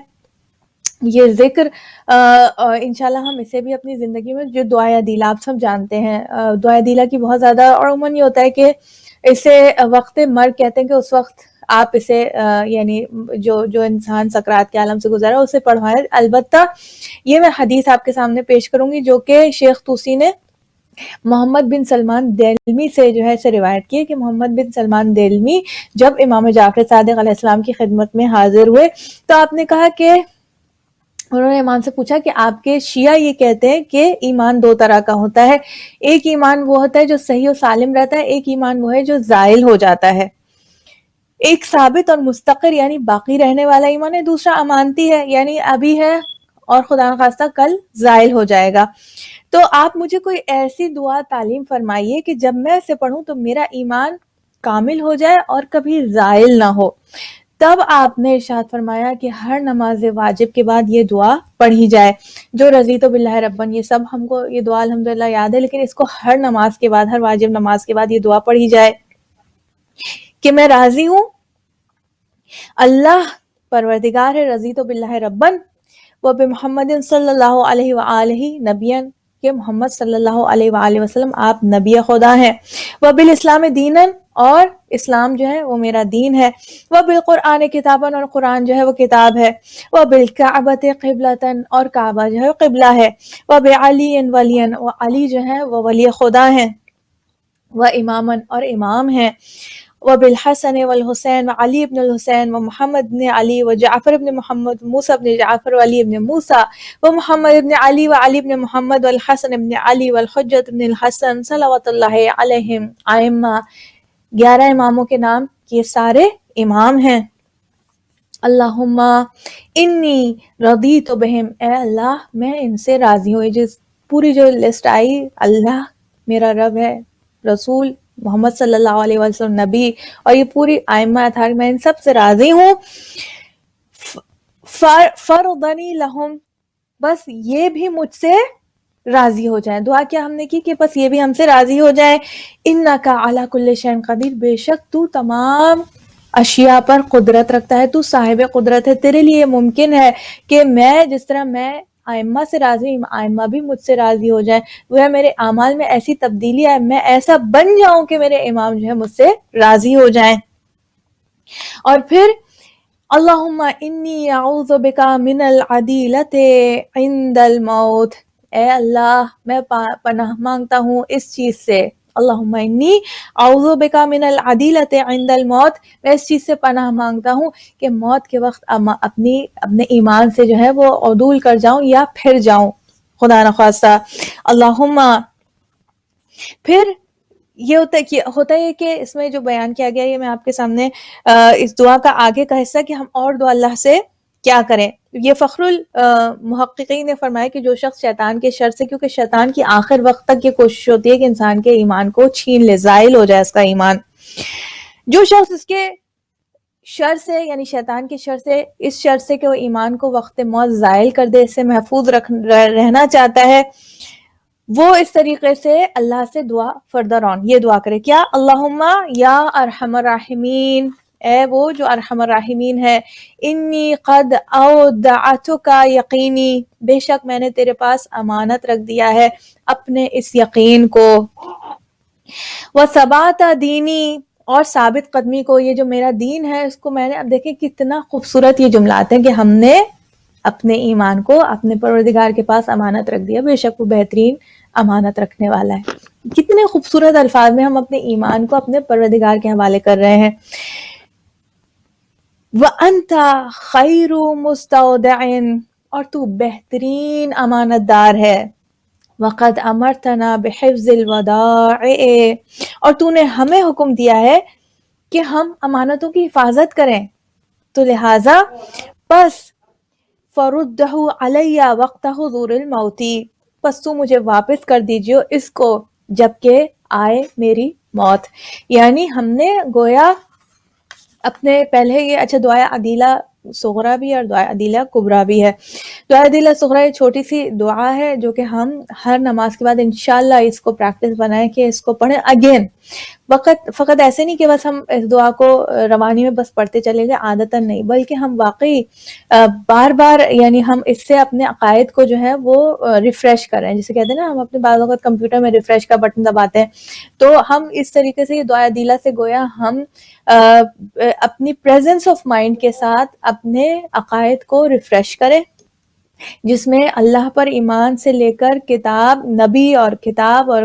یہ ذکر انشاءاللہ ہم اسے بھی اپنی زندگی میں، جو دعائے عدیلہ آپ سب جانتے ہیں، دعائے عدیلہ کی بہت زیادہ، اور عموماً یہ ہوتا ہے کہ اسے وقت مرگ کہتے ہیں کہ اس وقت آپ اسے یعنی جو انسان سکرات کے عالم سے گزرا اسے پڑھوائے. البتہ یہ میں حدیث آپ کے سامنے پیش کروں گی جو کہ شیخ طوسی نے محمد بن سلمان دیلمی سے جو ہے اسے روایت کی ہے کہ محمد بن سلمان دیلمی جب امام جعفر صادق علیہ السلام کی خدمت میں حاضر ہوئے تو آپ نے کہا کہ، انہوں نے امام سے پوچھا کہ آپ کے شیعہ یہ کہتے ہیں کہ ایمان 2 طرح کا ہوتا ہے، ایک ایمان وہ ہوتا ہے جو صحیح و سالم رہتا ہے، ایک ایمان وہ ہے جو زائل ہو جاتا ہے. ایک ثابت اور مستقر یعنی باقی رہنے والا ایمان ہے، دوسرا امانتی ہے یعنی ابھی ہے اور خدا نخواستہ کل زائل ہو جائے گا. تو آپ مجھے کوئی ایسی دعا تعلیم فرمائیے کہ جب میں اسے پڑھوں تو میرا ایمان کامل ہو جائے اور کبھی زائل نہ ہو. تب آپ نے ارشاد فرمایا کہ ہر نماز واجب کے بعد یہ دعا پڑھی جائے. جو رضیت باللہ ربن، یہ سب ہم کو یہ دعا الحمدللہ یاد ہے، لیکن اس کو ہر نماز کے بعد، ہر واجب نماز کے بعد یہ دعا پڑھی جائے کہ میں راضی ہوں، اللہ پروردگار ہے، رضیت باللہ ربن و بمحمد صلی اللہ علیہ وآلہ نبین، کہ محمد صلی اللہ علیہ وآلہ وسلم آپ نبی خدا ہیں، و بالاسلام دینن، اور اسلام جو ہے وہ میرا دین ہے، و بالقرآن کتابن، اور قرآن جو ہے وہ کتاب ہے، و بالکعبۃ قبلتن، اور کعبہ جو ہے وہ قبلہ ہے، و بعلی ولین، و علی جو ہے وہ ولی خدا ہیں، و امامن، اور امام ہیں، وبالحسن والحسین وعلی ابن الحسین ومحمد بن علی وجعفر ابن محمد موسیٰ ابن جعفر وعلی ابن موسیٰ ومحمد ابن علی وعلی ابن محمد والحسن ابن علی والحجت ابن الحسن صلوات اللہ علیہم ائمہ. 11 اماموں کے نام، یہ سارے امام ہیں. اللہم انی رضیت بہم، اے اللہ میں ان سے راضی ہوں. یہ جس پوری جو لسٹ آئی، اللہ میرا رب ہے، رسول محمد صلی اللہ علیہ وسلم نبی، اور یہ پوری ائمہ اطہار، میں ان سب سے راضی ہوں. فرضنی لہم، بس یہ بھی مجھ سے راضی ہو جائیں. دعا کیا ہم نے کی کہ بس یہ بھی ہم سے راضی ہو جائیں. انکا علی کل شیء قدیر، بے شک تو تمام اشیاء پر قدرت رکھتا ہے، تو صاحب قدرت ہے، تیرے لیے ممکن ہے کہ میں جس طرح میں ائمہ سے راضی ہوں، ائمہ بھی مجھ سے راضی ہو جائیں، وہ میرے اعمال میں ایسی تبدیلی ہے، میں ایسا بن جاؤں کہ میرے امام جو ہے مجھ سے راضی ہو جائیں. اور پھر اللہم انی اعوذ بک من العدیلۃ عند الموت، اے اللہ میں پناہ مانگتا ہوں اس چیز سے. اللہم انی اعوذ بک من العدیلۃ عند الموت، میں اس چیز سے پناہ مانگتا ہوں کہ موت کے وقت اپنے ایمان سے جو ہے وہ عدول کر جاؤں یا پھر جاؤں، خدا نخواستہ. اللہم، پھر یہ ہوتا ہے کہ اس میں جو بیان کیا گیا، یہ میں آپ کے سامنے اس دعا کا آگے کا حصہ کہ ہم اور دعا اللہ سے کیا کریں. یہ فخر المحققین نے فرمایا کہ جو شخص شیطان کے شر سے، کیونکہ شیطان کی آخر وقت تک یہ کوشش ہوتی ہے کہ انسان کے ایمان کو چھین لے، زائل ہو جائے اس کا ایمان. جو شخص اس کے شر سے، یعنی شیطان کے شر سے، اس شر سے کہ وہ ایمان کو وقت موت زائل کر دے، اس سے محفوظ رہنا چاہتا ہے، وہ اس طریقے سے اللہ سے دعا فردر آن یہ دعا کرے. کیا؟ اللہم یا ارحم الراحمین، اے وہ جو ارحم الراحمین ہے، انی قد اودعتک یقینی، بے شک میں نے تیرے پاس امانت رکھ دیا ہے اپنے اس یقین کو، وثبات دینی، اور ثابت قدمی کو، یہ جو میرا دین ہے اس کو میں نے، اب دیکھیں کتنا خوبصورت یہ جملات ہیں کہ ہم نے اپنے ایمان کو اپنے پروردگار کے پاس امانت رکھ دیا، بے شک وہ بہترین امانت رکھنے والا ہے. کتنے خوبصورت الفاظ میں ہم اپنے ایمان کو اپنے پروردگار کے حوالے کر رہے ہیں. وَأَنْتَ خَيْرُ مُسْتَوْدِعٍ، اور تو بہترین امانت دار ہے. وَقَدْ أَمَرْتَنَا بِحِفْظِ الْوَدَائِعِ، اور تو نے ہمیں حکم دیا ہے کہ ہم امانتوں کی حفاظت کریں، تو لہٰذا پس فَرُدَّهُ عَلَيَّ وَقْتَ حُضُورِ الْمَوْتِ، پس تو مجھے واپس کر دیجیے اس کو جبکہ آئے میری موت. یعنی ہم نے گویا اپنے پہلے یہ اچھا دعائے عدیلہ صغرا بھی ہے اور دعائے عدیلہ کبریٰ بھی ہے. دعائے عدیلہ صغرا یہ چھوٹی سی دعا ہے جو کہ ہم ہر نماز کے بعد انشاءاللہ اس کو پریکٹس بنائیں کہ اس کو پڑھیں اگین. فقط ایسے نہیں کہ بس ہم اس دعا کو روانی میں بس پڑھتے چلے گئے عادتاً نہیں، بلکہ ہم واقعی بار بار یعنی ہم اس سے اپنے عقائد کو جو ہے وہ ریفریش کریں. جسے کہتے ہیں نا ہم اپنے بعض وقت کمپیوٹر میں ریفریش کا بٹن دباتے ہیں، تو ہم اس طریقے سے یہ دعائے عدیلہ سے گویا ہم اپنی پریزنس آف مائنڈ کے ساتھ اپنے عقائد کو ریفریش کریں، جس میں اللہ پر ایمان سے لے کر کتاب، نبی اور کتاب اور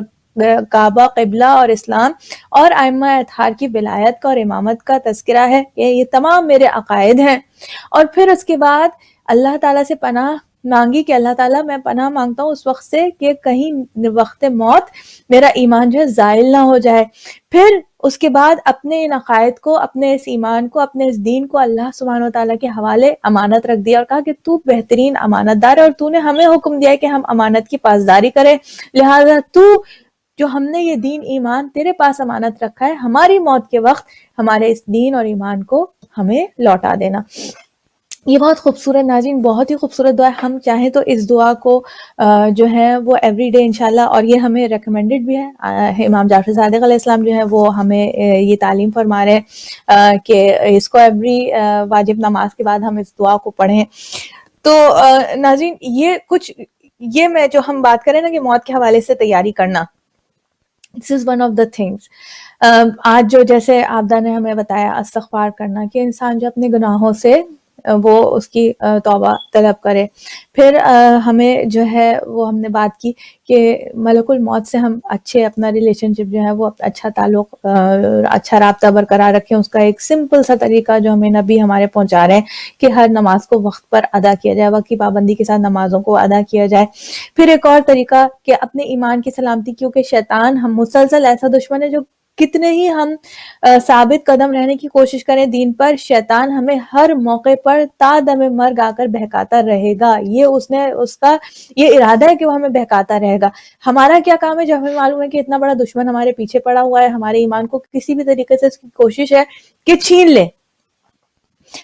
کعبہ، قبلہ اور اسلام اور ائمہ اطہار کی ولایت کا اور امامت کا تذکرہ ہے. یہ تمام میرے عقائد ہیں. اور پھر اس کے بعد اللہ تعالیٰ سے پناہ مانگی کہ اللہ تعالیٰ میں پناہ مانگتا ہوں اس وقت سے کہ کہیں وقت موت میرا ایمان جو ہے زائل نہ ہو جائے. پھر اس کے بعد اپنے ان عقائد کو، اپنے اس ایمان کو، اپنے اس دین کو اللہ سبحانہ وتعالیٰ کے حوالے امانت رکھ دیا اور کہا کہ تو بہترین امانت دار ہے اور تو نے ہمیں حکم دیا ہے کہ ہم امانت کی پاسداری کریں، لہٰذا تو جو ہم نے یہ دین ایمان تیرے پاس امانت رکھا ہے، ہماری موت کے وقت ہمارے اس دین اور ایمان کو ہمیں لوٹا دینا. یہ بہت خوبصورت ناظرین، بہت ہی خوبصورت دعا ہے. ہم چاہیں تو اس دعا کو جو ہے وہ ایوری ڈے انشاءاللہ، اور یہ ہمیں ریکمینڈڈ بھی ہے. امام جعفر صادق علیہ السلام جو ہے وہ ہمیں یہ تعلیم فرما رہے ہیں کہ اس کو ایوری واجب نماز کے بعد ہم اس دعا کو پڑھیں. تو ناظرین یہ میں جو ہم بات کریں نا کہ موت کے حوالے سے تیاری کرنا، this is one of the things. آج جو جیسے آبدہ نے ہمیں بتایا استغفار کرنا، کہ انسان جو اپنے گناہوں سے وہ اس کی توبہ طلب کرے. پھر ہمیں جو ہے وہ ہم نے بات کی کہ ملک الموت سے ہم اچھے اپنا ریلیشن شپ جو ہے وہ اچھا تعلق، اچھا رابطہ برقرار رکھیں. اس کا ایک سمپل سا طریقہ جو ہمیں نبی ہمارے پہنچا رہے ہیں کہ ہر نماز کو وقت پر ادا کیا جائے، وقت کی پابندی کے ساتھ نمازوں کو ادا کیا جائے. پھر ایک اور طریقہ کہ اپنے ایمان کی سلامتی، کیونکہ شیطان ہم مسلسل ایسا دشمن ہے جو کتنے ہی ہم ثابت قدم رہنے کی کوشش کریں دین پر، شیطان ہمیں ہر موقع پر تا دم مرگ آ کر بہکاتا رہے گا. اس کا یہ ارادہ ہے کہ وہ ہمیں بہکاتا رہے گا. ہمارا کیا کام ہے جب ہمیں معلوم ہے کہ اتنا بڑا دشمن ہمارے پیچھے پڑا ہوا ہے، ہمارے ایمان کو کسی بھی طریقے سے اس کی کوشش ہے کہ چھین لے،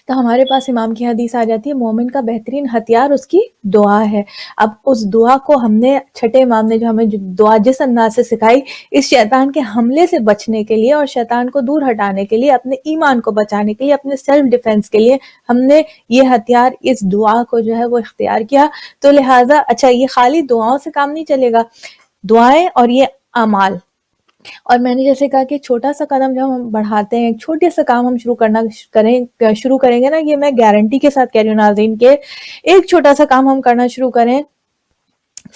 تو ہمارے پاس امام کی حدیث آ جاتی ہے مومن کا بہترین ہتھیار اس کی دعا ہے. اب اس دعا کو ہم نے چھٹے امام نے جو ہمیں دعا جس انداز سے سکھائی، اس شیطان کے حملے سے بچنے کے لیے اور شیطان کو دور ہٹانے کے لیے، اپنے ایمان کو بچانے کے لیے، اپنے سیلف ڈیفenس کے لیے ہم نے یہ ہتھیار اس دعا کو جو ہے وہ اختیار کیا. تو لہٰذا اچھا یہ خالی دعاؤں سے کام نہیں چلے گا، دعائیں اور یہ اعمال. اور میں نے جیسے کہا کہ چھوٹا سا قدم جب ہم بڑھاتے ہیں، چھوٹے سے کام ہم شروع کریں گے نا، یہ میں گارنٹی کے ساتھ کہہ رہی ہوں ناظرین کہ ایک چھوٹا سا کام ہم کرنا شروع کریں،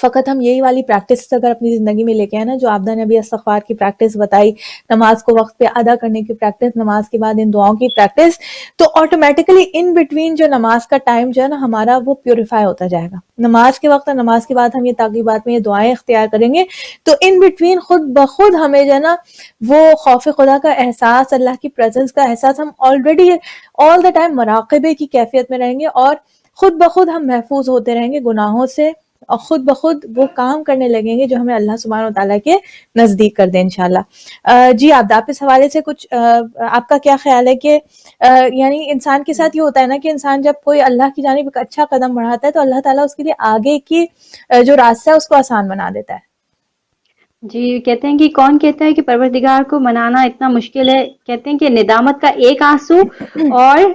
فقط ہم یہی والی پریکٹس اگر اپنی زندگی میں لے کے آئے نا، جو آبدہ نے ابھی استغفار کی پریکٹس بتائی، نماز کو وقت پہ ادا کرنے کی پریکٹس، نماز کے بعد ان دعاؤں کی پریکٹس، تو آٹومیٹکلی ان بٹوین جو نماز کا ٹائم جو ہے نا ہمارا وہ پیوریفائی ہوتا جائے گا. نماز کے وقت اور نماز کے بعد ہم یہ تعقیبات میں یہ دعائیں اختیار کریں گے تو ان بٹوین خود بخود ہمیں جو ہے نا وہ خوف خدا کا احساس، اللہ کی پریزنس کا احساس، ہم آلریڈی آل دا ٹائم مراقبے کی کیفیت میں رہیں گے، اور خود بخود ہم محفوظ ہوتے رہیں گے گناہوں سے، اور خود بخود وہ کام کرنے لگیں گے جو ہمیں اللہ سبحانہ وتعالیٰ کے نزدیک کر دیں انشاءاللہ. جی آپ اس حوالے سے کچھ آپ کا کیا خیال ہے کہ یعنی انسان کے ساتھ یہ ہوتا ہے نا کہ انسان جب کوئی اللہ کی جانب ایک اچھا قدم بڑھاتا ہے تو اللہ تعالیٰ اس کے لیے آگے کی جو راستہ ہے اس کو آسان بنا دیتا ہے. جی کہتے ہیں کہ کون کہتا ہے کہ پروردگار کو منانا اتنا مشکل ہے؟ کہتے ہیں کہ ندامت کا ایک آنسو اور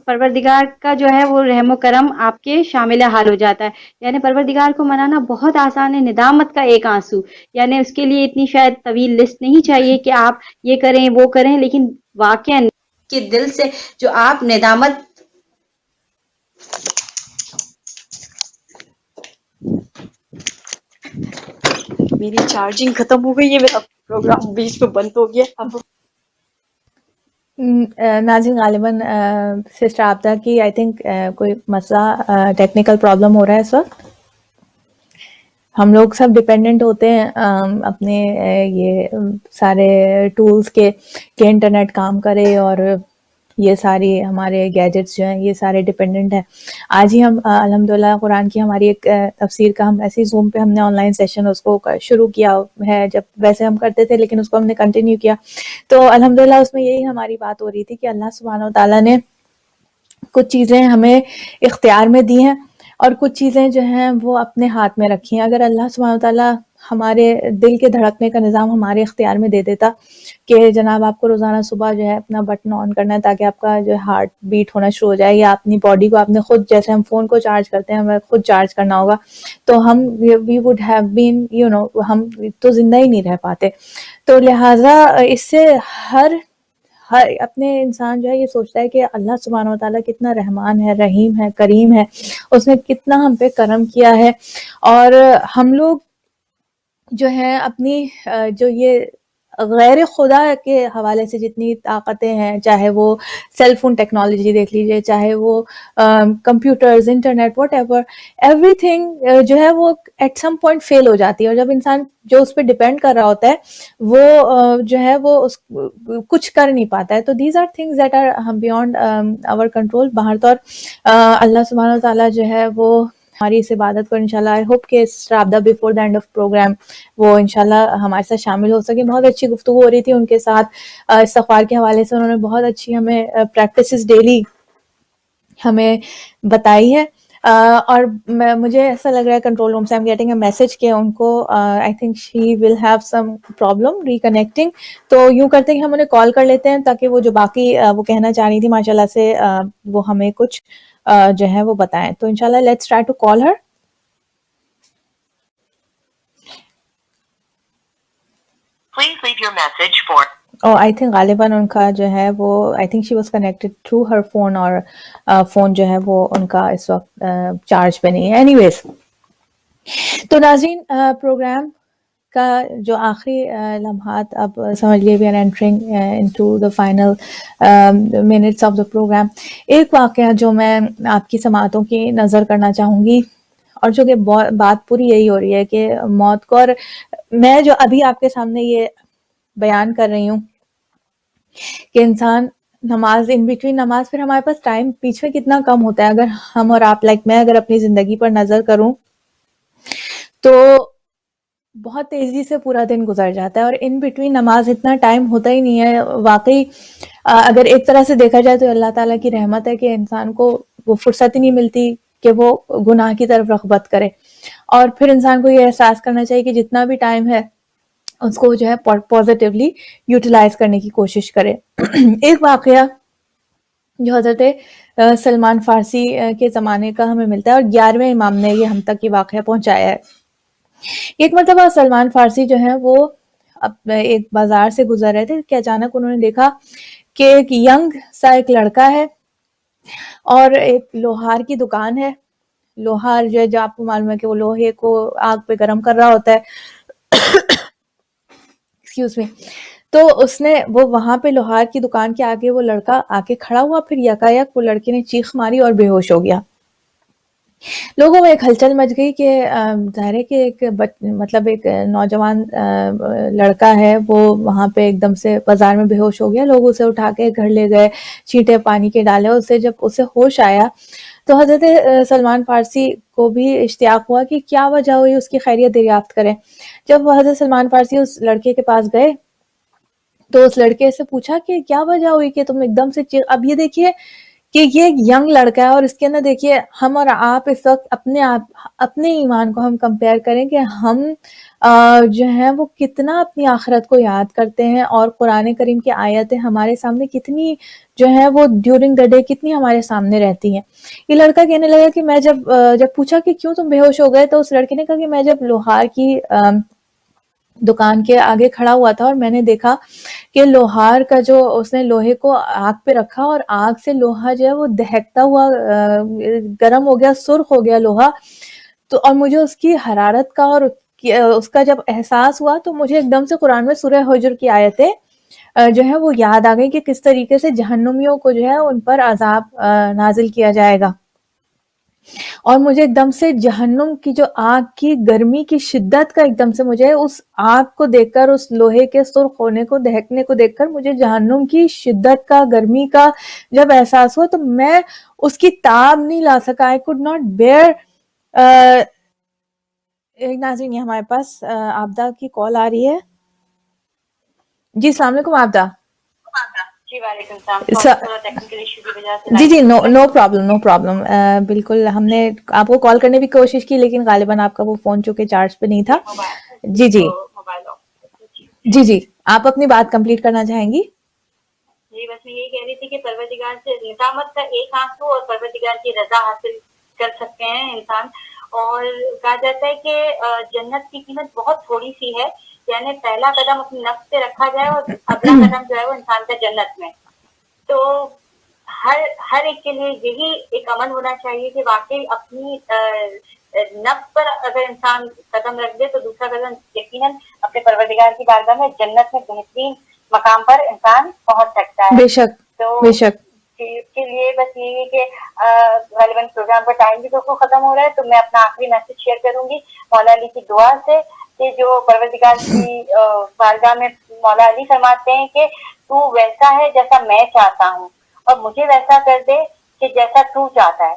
پروردگار کا جو ہے وہ رحم و کرم آپ کے شامل حال ہو جاتا ہے. یعنی پروردگار کو منانا بہت آسان ہے، ندامت کا ایک آنسو، یعنی اس کے لیے اتنی شاید طویل لسٹ نہیں چاہیے کہ آپ یہ کریں وہ کریں، لیکن واقعا کے دل سے جو آپ ندامت میری چارجنگ ختم ہو گئی ہے، میرا پروگرام بیچ میں بند ہو گیا. اب ناظرین غالباً سسٹر آبدہ کی آئی تھنک کوئی مسئلہ ٹیکنیکل پرابلم ہو رہا ہے اس وقت. ہم لوگ سب ڈپینڈنٹ ہوتے ہیں اپنے یہ سارے ٹولز کے کہ انٹرنیٹ کام کرے، اور یہ ساری ہمارے گیجٹس جو ہیں یہ سارے ڈپینڈنٹ ہیں. آج ہی ہم الحمدللہ قرآن کی ہماری ایک تفسیر کا ہم ایسی زوم پہ ہم نے آن لائن سیشن اس کو شروع کیا ہے، جب ویسے ہم کرتے تھے لیکن اس کو ہم نے کنٹینیو کیا. تو الحمدللہ اس میں یہی ہماری بات ہو رہی تھی کہ اللہ سبحانہ وتعالیٰ نے کچھ چیزیں ہمیں اختیار میں دی ہیں اور کچھ چیزیں جو ہیں وہ اپنے ہاتھ میں رکھی ہیں. اگر اللہ سبحانہ وتعالیٰ ہمارے دل کے دھڑکنے کا نظام ہمارے اختیار میں دے دیتا کہ جناب آپ کو روزانہ صبح جو ہے اپنا بٹن آن کرنا ہے تاکہ آپ کا جو ہے ہارٹ بیٹ ہونا شروع ہو جائے، یا اپنی باڈی کو آپ نے خود، جیسے ہم فون کو چارج کرتے ہیں ہمیں خود چارج کرنا ہوگا، تو ہم وی وڈ ہیو بین ہم تو زندہ ہی نہیں رہ پاتے. تو لہٰذا اس سے ہر اپنے انسان جو ہے یہ سوچتا ہے کہ اللہ سبحانہ وتعالیٰ کتنا رحمان ہے، رحیم ہے، کریم ہے، اس نے کتنا ہم پہ کرم کیا ہے. اور ہم لوگ جو ہے اپنی جو یہ غیر خدا کے حوالے سے جتنی طاقتیں ہیں، چاہے وہ سیل فون ٹیکنالوجی دیکھ لیجئے، چاہے وہ computers, internet, what ever, every thing جو ہے وہ ایٹ سم پوائنٹ فیل ہو جاتی ہے. اور جب انسان جو اس پہ ڈیپینڈ کر رہا ہوتا ہے وہ جو ہے وہ کچھ کر نہیں پاتا ہے. تو these are things that are beyond our control. باہر تو اللہ سبحانہ وتعالیٰ جو ہے وہ ہماری اس عبادت کو انشاءاللہ آئی ہوپ کہ سٹر before the end of program وہ انشاءاللہ ہمارے ساتھ شامل ہو سکے. بہت اچھی گفتگو ہو رہی تھی ان کے ساتھ استغفار کے حوالے سے. انہوں نے بہت اچھی ہمیں پریکٹسز ڈیلی ہمیں بتائی ہے. اور مجھے ایسا لگ رہا ہے کنٹرول روم سے I'm getting a message کہ ان کو I think she will have some problem reconnecting. تو یوں کرتے ہیں کہ ہم انہیں کال کر لیتے ہیں تاکہ وہ جو باقی وہ کہنا چاہ رہی تھی ماشاءاللہ سے وہ ہمیں کچھ جو ہے وہ بتائیں. تو انشاءاللہ let's try to call her. Please leave your message for I think غالباً ان کا جو ہے وہ I think she was connected through her phone اور فون جو ہے وہ ان کا اس وقت چارج پہ نہیں ہے. اینی ویز تو ناظرین پروگرام کا جو آخری لمحات اب سمجھ لیے we are entering into the final minutes of the program. ایک واقعہ جو میں آپ کی سماعتوں کی نظر کرنا چاہوں گی اور جو کہ بات پوری یہی ہو رہی ہے کہ موت کو, اور میں جو ابھی آپ کے سامنے یہ بیان کر رہی ہوں کہ انسان نماز ان بٹوین نماز, پھر ہمارے پاس ٹائم بیچ میں کتنا کم ہوتا ہے. اگر ہم اور آپ میں اگر اپنی زندگی پر نظر کروں تو بہت تیزی سے پورا دن گزر جاتا ہے اور ان بٹوین نماز اتنا ٹائم ہوتا ہی نہیں ہے. واقعی اگر ایک طرح سے دیکھا جائے تو اللہ تعالیٰ کی رحمت ہے کہ انسان کو وہ فرصت ہی نہیں ملتی کہ وہ گناہ کی طرف رغبت کرے. اور پھر انسان کو یہ احساس کرنا چاہیے کہ جتنا بھی ٹائم ہے اس کو جو ہے پازیٹیولی یوٹیلائز کرنے کی کوشش کرے. ایک واقعہ جو حضرت سلمان فارسی کے زمانے کا ہمیں ملتا ہے اور 11ویں امام نے یہ ہم تک یہ واقعہ پہنچایا ہے. ایک مرتبہ سلمان فارسی جو ہے وہ ایک بازار سے گزر رہے تھے کہ اچانک انہوں نے دیکھا کہ ایک ینگ سا ایک لڑکا ہے اور ایک لوہار کی دکان ہے. لوہار جو ہے جو آپ کو معلوم ہے کہ وہ لوہے کو آگ پہ گرم کر رہا ہوتا ہے. Excuse me. تو اس نے وہ وہاں پہ لوہار کی دکان کے آگے وہ لڑکا آ کے کھڑا ہوا, پھر یکایک وہ لڑکے نے چیخ ماری اور بے ہوش ہو گیا. لوگوں میں ایک ہلچل مچ گئی کہ ظاہر ہے کہ ایک مطلب ایک نوجوان لڑکا ہے وہ وہاں پہ ایک دم سے بازار میں بے ہوش ہو گیا. لوگ اسے اٹھا کے گھر لے گئے, چھینٹے پانی کے ڈالے. اسے جب اسے ہوش آیا تو حضرت سلمان فارسی کو بھی اشتیاق ہوا کہ کیا وجہ ہوئی, اس کی خیریت دریافت کریں. جب وہ حضرت سلمان فارسی اس لڑکے کے پاس گئے تو اس لڑکے سے پوچھا کہ کیا وجہ ہوئی کہ تم ایک دم سے اب یہ دیکھیے کہ یہ ایک ینگ لڑکا ہے اور اس کے اندر دیکھیے ہم اور آپ اس وقت اپنے ایمان کو ہم کمپیئر کریں کہ ہم جو ہیں وہ کتنا اپنی آخرت کو یاد کرتے ہیں اور قرآن کریم کی آیتیں ہمارے سامنے کتنی جو ہے وہ ڈیورنگ دا ڈے کتنی ہمارے سامنے رہتی ہیں. یہ لڑکا کہنے لگا کہ میں جب پوچھا کہ کیوں تم بے ہوش ہو گئے تو اس لڑکے نے کہا کہ میں جب لوہار کی دکان کے آگے کھڑا ہوا تھا اور میں نے دیکھا کہ لوہار کا جو اس نے لوہے کو آگ پہ رکھا اور آگ سے لوہا جو ہے وہ دہکتا ہوا گرم ہو گیا, سرخ ہو گیا لوہا. تو اور مجھے اس کی حرارت کا اور اس کا جب احساس ہوا تو مجھے ایک دم سے قرآن میں سورہ حجر کی آیتیں جو ہے وہ یاد آ گئی کہ کس طریقے سے جہنمیوں کو جو ہے ان پر عذاب نازل کیا جائے گا. اور مجھے ایک دم سے جہنم کی جو آگ کی گرمی کی شدت کا ایک دم سے مجھے اس آگ کو دیکھ کر, اس لوہے کے سرخ ہونے کو دہکنے کو دیکھ کر مجھے جہنم کی شدت کا, گرمی کا جب احساس ہوا تو میں اس کی تاب نہیں لا سکا. I could not bear. ایک ناظرین ہمارے پاس آبدہ کی کال آ رہی ہے. جی السلام علیکم آبدہ. جی وعلیکم السلام. جی نو پرابلم. بالکل ہم نے آپ کو کال کرنے کی کوشش کی لیکن غالباً آپ کا وہ فون چونکہ چارج پہ نہیں تھا. جی آپ اپنی بات کمپلیٹ کرنا چاہیں گی. جی بس میں یہی کہہ رہی تھی کہ پروردگار سے ندامت کا ایک آنسو اور پروردگار کی رضا حاصل کر سکتے ہیں انسان. اور کہا جاتا ہے کہ جنت کی قیمت بہت تھوڑی سی ہے, یعنی پہلا قدم اپنے نفس سے رکھا جائے اور اگلا قدم جو ہے وہ انسان کا جنت میں. تو ہر ایک کے لیے یہی ایک عمل ہونا چاہیے کہ واقعی اپنی نفس پر اگر انسان قدم رکھ دے تو دوسرا قدم یقیناً اپنے پروردگار کی بارگاہ میں جنت میں بہترین مقام پر انسان پہنچ سکتا ہے. بے شک بے شک. کے لیے بس یہ ہے کہ غالباً پروگرام کا ٹائم بھی تو ختم ہو رہا ہے, تو میں اپنا آخری میسج شیئر کروں گی مولا علی کی دعا سے کہ جو پروردگار کی بارگاہ میں مولا علی فرماتے ہیں کہ تو ویسا ہے جیسا میں چاہتا ہوں اور مجھے ویسا کر دے کہ جیسا تو چاہتا ہے.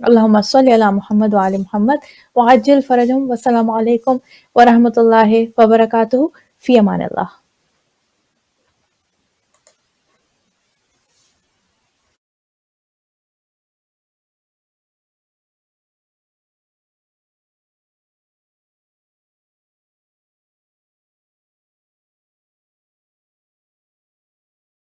اللہم صلی علی محمد وعلی محمد وعجل فرجہم. والسلام علیکم ورحمۃ اللہ وبرکاتہ. فی امان اللہ.